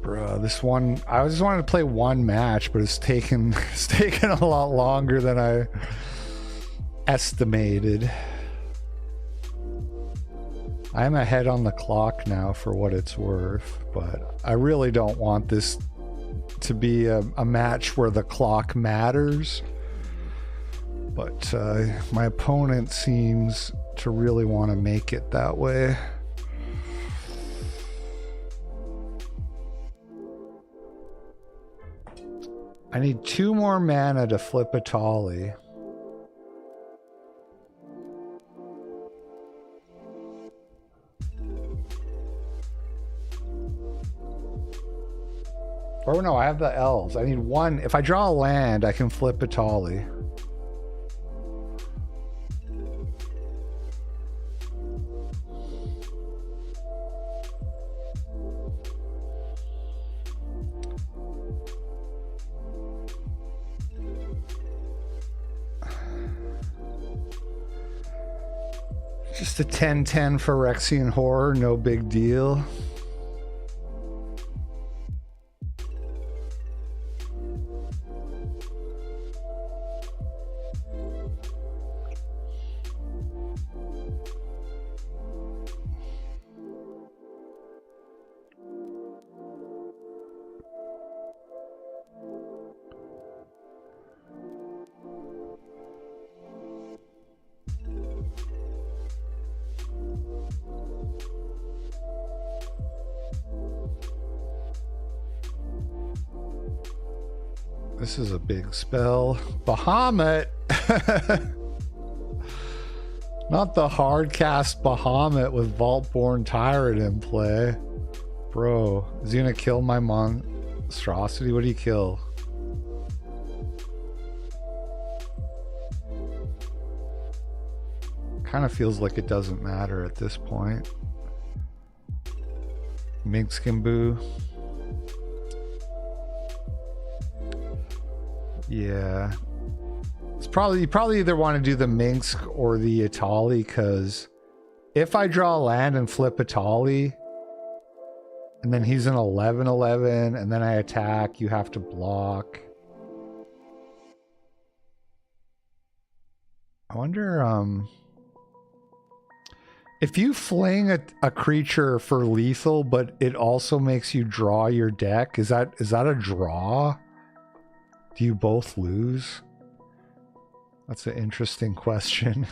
Bruh, this one, I just wanted to play one match, but it's taken a lot longer than I estimated. I'm ahead on the clock now for what it's worth, but I really don't want this to be a match where the clock matters. But my opponent seems to really want to make it that way. I need 2 more mana to flip a Tolly. Or no, I have the elves. I need 1. If I draw a land, I can flip a Tolly. Just a 10/10 Phyrexian Horror, no big deal. This is a big spell. Bahamut. Not the hard cast Bahamut with Vaultborn Tyrant in play. Bro, is he gonna kill my monstrosity? What do you kill? Kind of feels like it doesn't matter at this point. Minkskin Boo. Yeah. It's probably, you probably either want to do the Minsk or the Itali, because if I draw a land and flip Itali, and then he's an 11/11, and then I attack, you have to block. I wonder, if you fling a creature for lethal, but it also makes you draw your deck, is that a draw? Do you both lose? That's an interesting question.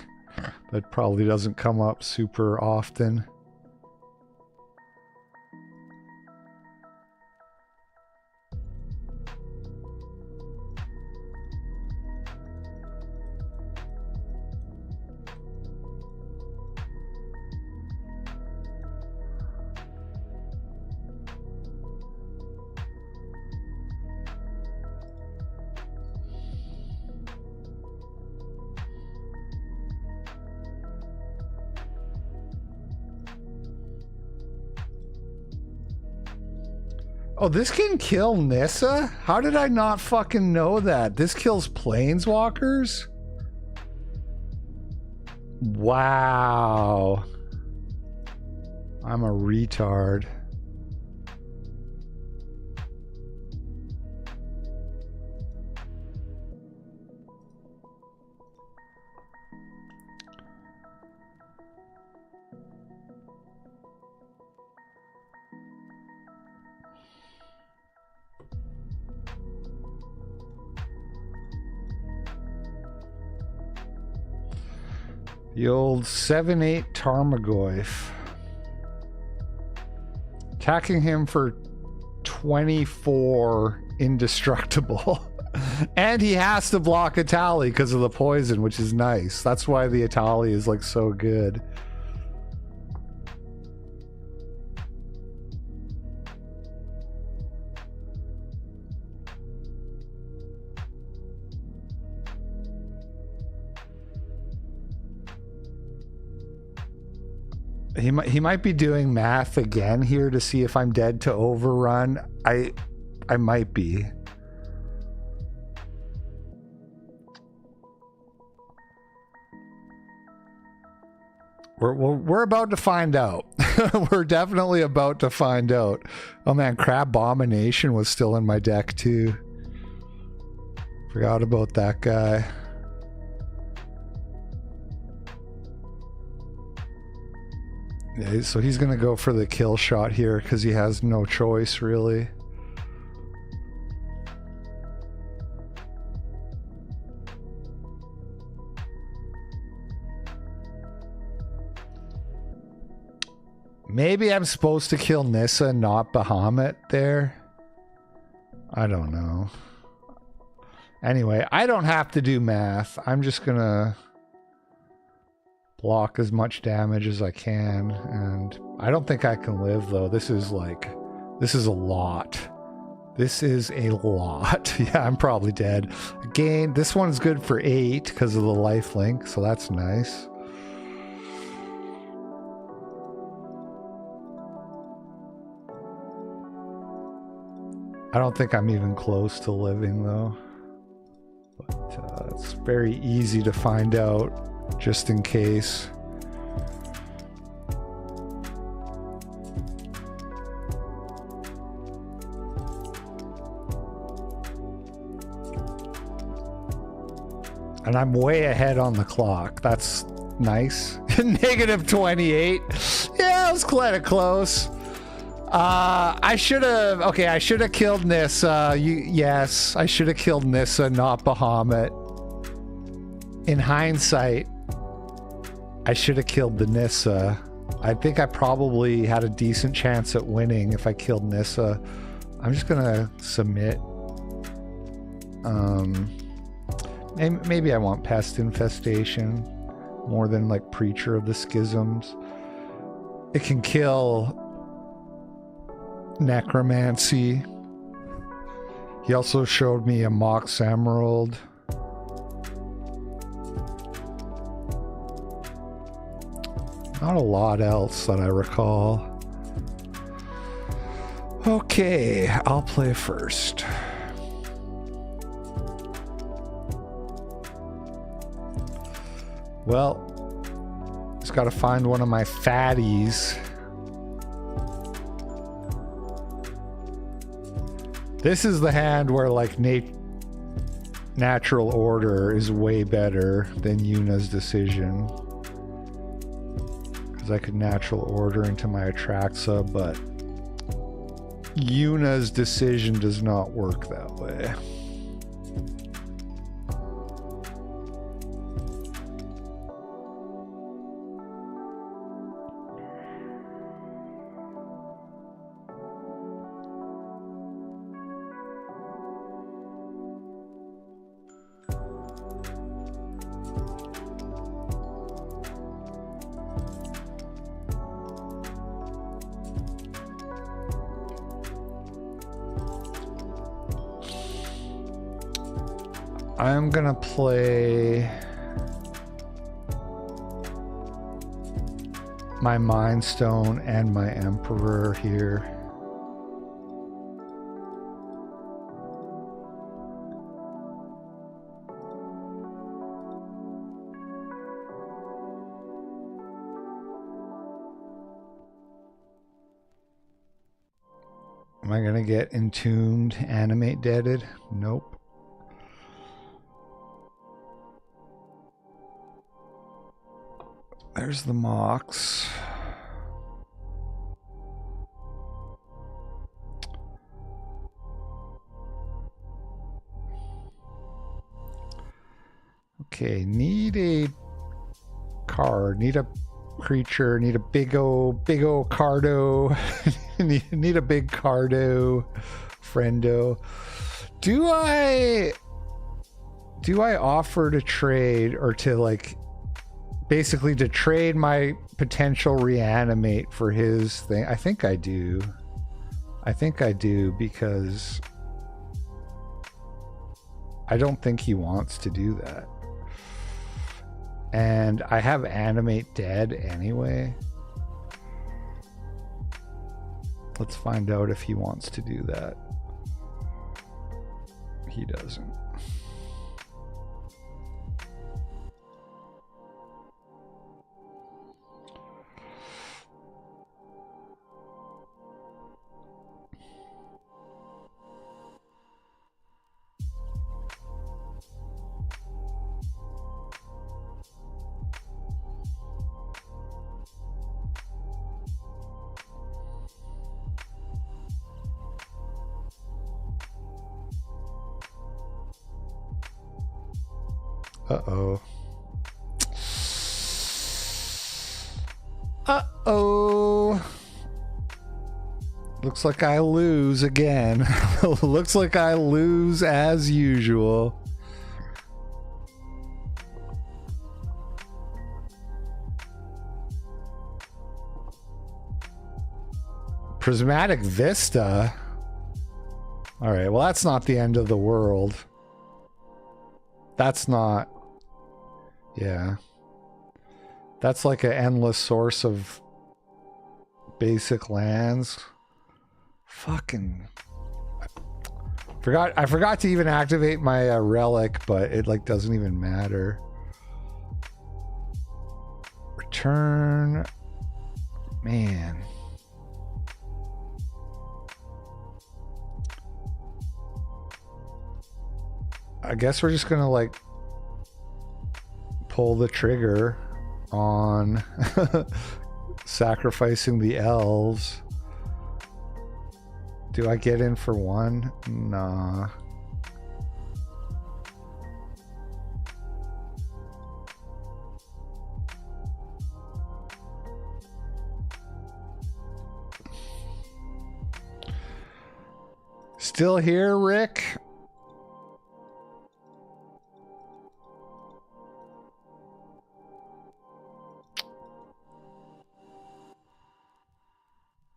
That probably doesn't come up super often. Oh, this can kill Nissa? How did I not fucking know that? This kills planeswalkers? Wow. I'm a retard. The old 7/8 Tarmogoyf. Attacking him for 24 indestructible. And he has to block Itali because of the poison, which is nice. That's why the Itali is like so good. He might be doing math again here to see if I'm dead to overrun. I might be. We're about to find out. We're definitely about to find out. Oh man, Crabomination was still in my deck too. Forgot about that guy. Yeah, so he's gonna go for the kill shot here because he has no choice really. Maybe I'm supposed to kill Nissa, not Bahamut there. I don't know. Anyway, I don't have to do math. I'm just gonna block as much damage as I can, and I don't think I can live though. This is a lot. This is a lot. Yeah, I'm probably dead. Again, this one's good for 8 because of the lifelink, so that's nice. I don't think I'm even close to living though. But it's very easy to find out. Just in case. And I'm way ahead on the clock. That's nice. Negative 28. Yeah, it was kind of close. I should have killed Nissa. Yes, I should have killed Nissa, not Bahamut. In hindsight, I should have killed the Nissa. I think I probably had a decent chance at winning if I killed Nissa. I'm just gonna submit. Maybe I want Pest Infestation more than like Preacher of the Schisms. It can kill Necromancy. He also showed me a Mox Emerald. Not a lot else that I recall. Okay, I'll play first. Well, just gotta find one of my fatties. This is the hand where like Natural Order is way better than Yuna's Decision. Because I could Natural Order into my Atraxa, but Yuna's Decision does not work that way. I'm gonna play my Mind Stone and my Emperor here. Am I gonna get Entombed, Animate Deaded? Nope. There's the Mox. Okay, need a card, need a creature, need a big o cardo, need a big cardo, friendo. Do I offer to trade or to like basically to trade my potential reanimate for his thing? I think I do. I think I do because I don't think he wants to do that. And I have Animate Dead anyway. Let's find out if he wants to do that. He doesn't. Uh-oh. Uh-oh. Looks like I lose again. Looks like I lose as usual. Prismatic Vista? Alright, well that's not the end of the world. That's not... Yeah. That's like an endless source of basic lands. Fucking... I forgot to even activate my relic, but it like doesn't even matter. Return... Man... I guess we're just gonna like pull the trigger on sacrificing the elves. Do I get in for one? Nah. Still here, Rick?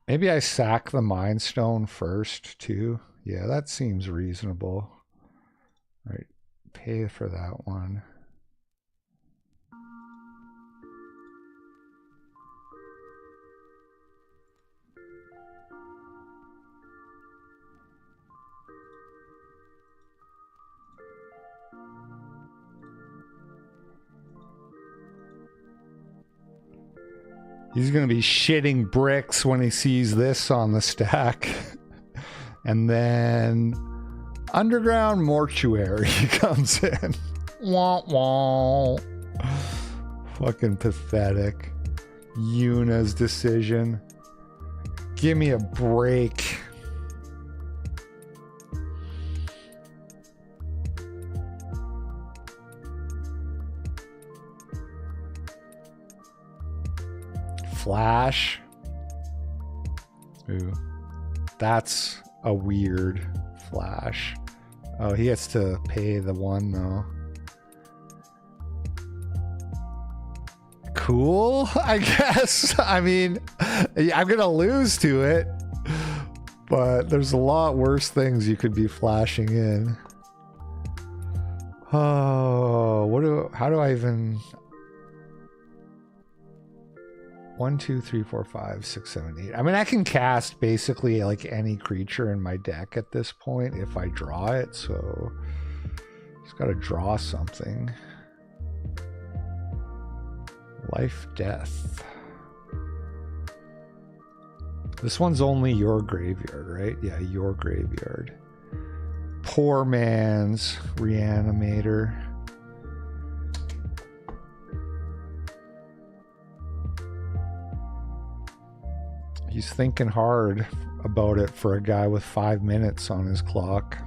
Maybe I sack the Mind Stone first, too. Yeah, that seems reasonable. Right. Pay for that one. He's going to be shitting bricks when he sees this on the stack. And then Underground Mortuary comes in. Wah, wah. Fucking pathetic. Yuna's decision. Give me a break. Flash. Ooh. That's a weird flash. Oh, he has to pay the one though. Cool, I guess. I mean, I'm gonna lose to it, but there's a lot worse things you could be flashing in. Oh, how do I even... 1, 2, 3, 4, 5, 6, 7, 8. I mean, I can cast basically like any creature in my deck at this point if I draw it, so just gotta draw something. Life, death. This one's only your graveyard, right? Yeah, your graveyard. Poor man's Reanimator. He's thinking hard about it for a guy with 5 minutes on his clock.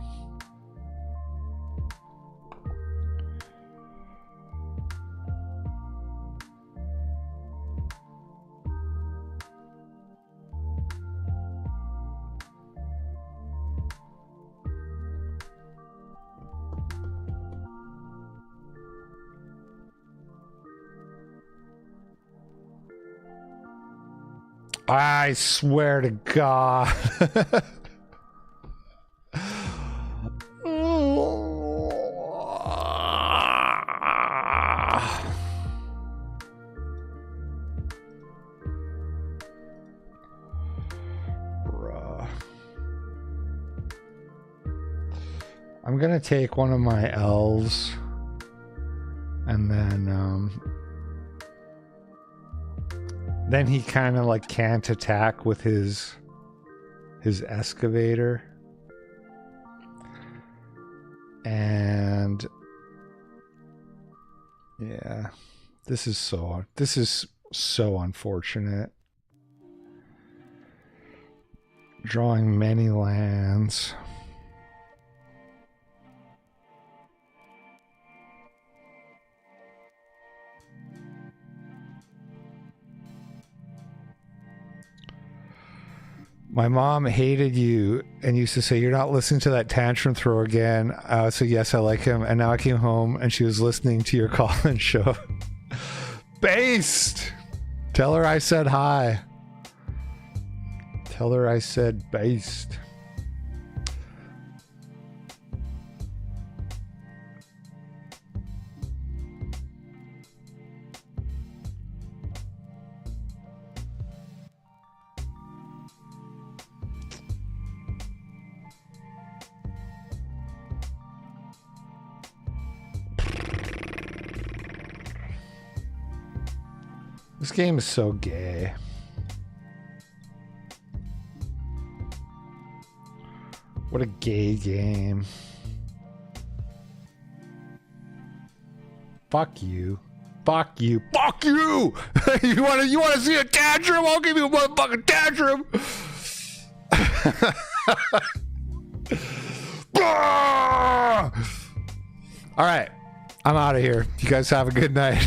I swear to God. Bruh. I'm gonna take one of my elves and then he kind of like can't attack with his excavator. And yeah, this is so unfortunate. Drawing many lands. My mom hated you and used to say, "You're not listening to that tantrum throw again." So yes, I like him. And now I came home and she was listening to your call-in show. Based! Tell her I said hi. Tell her I said based. This game is so gay. What a gay game. Fuck you. Fuck you. Fuck you! You wanna see a tantrum? I'll give you a motherfucking tantrum! Alright. I'm out of here. You guys have a good night.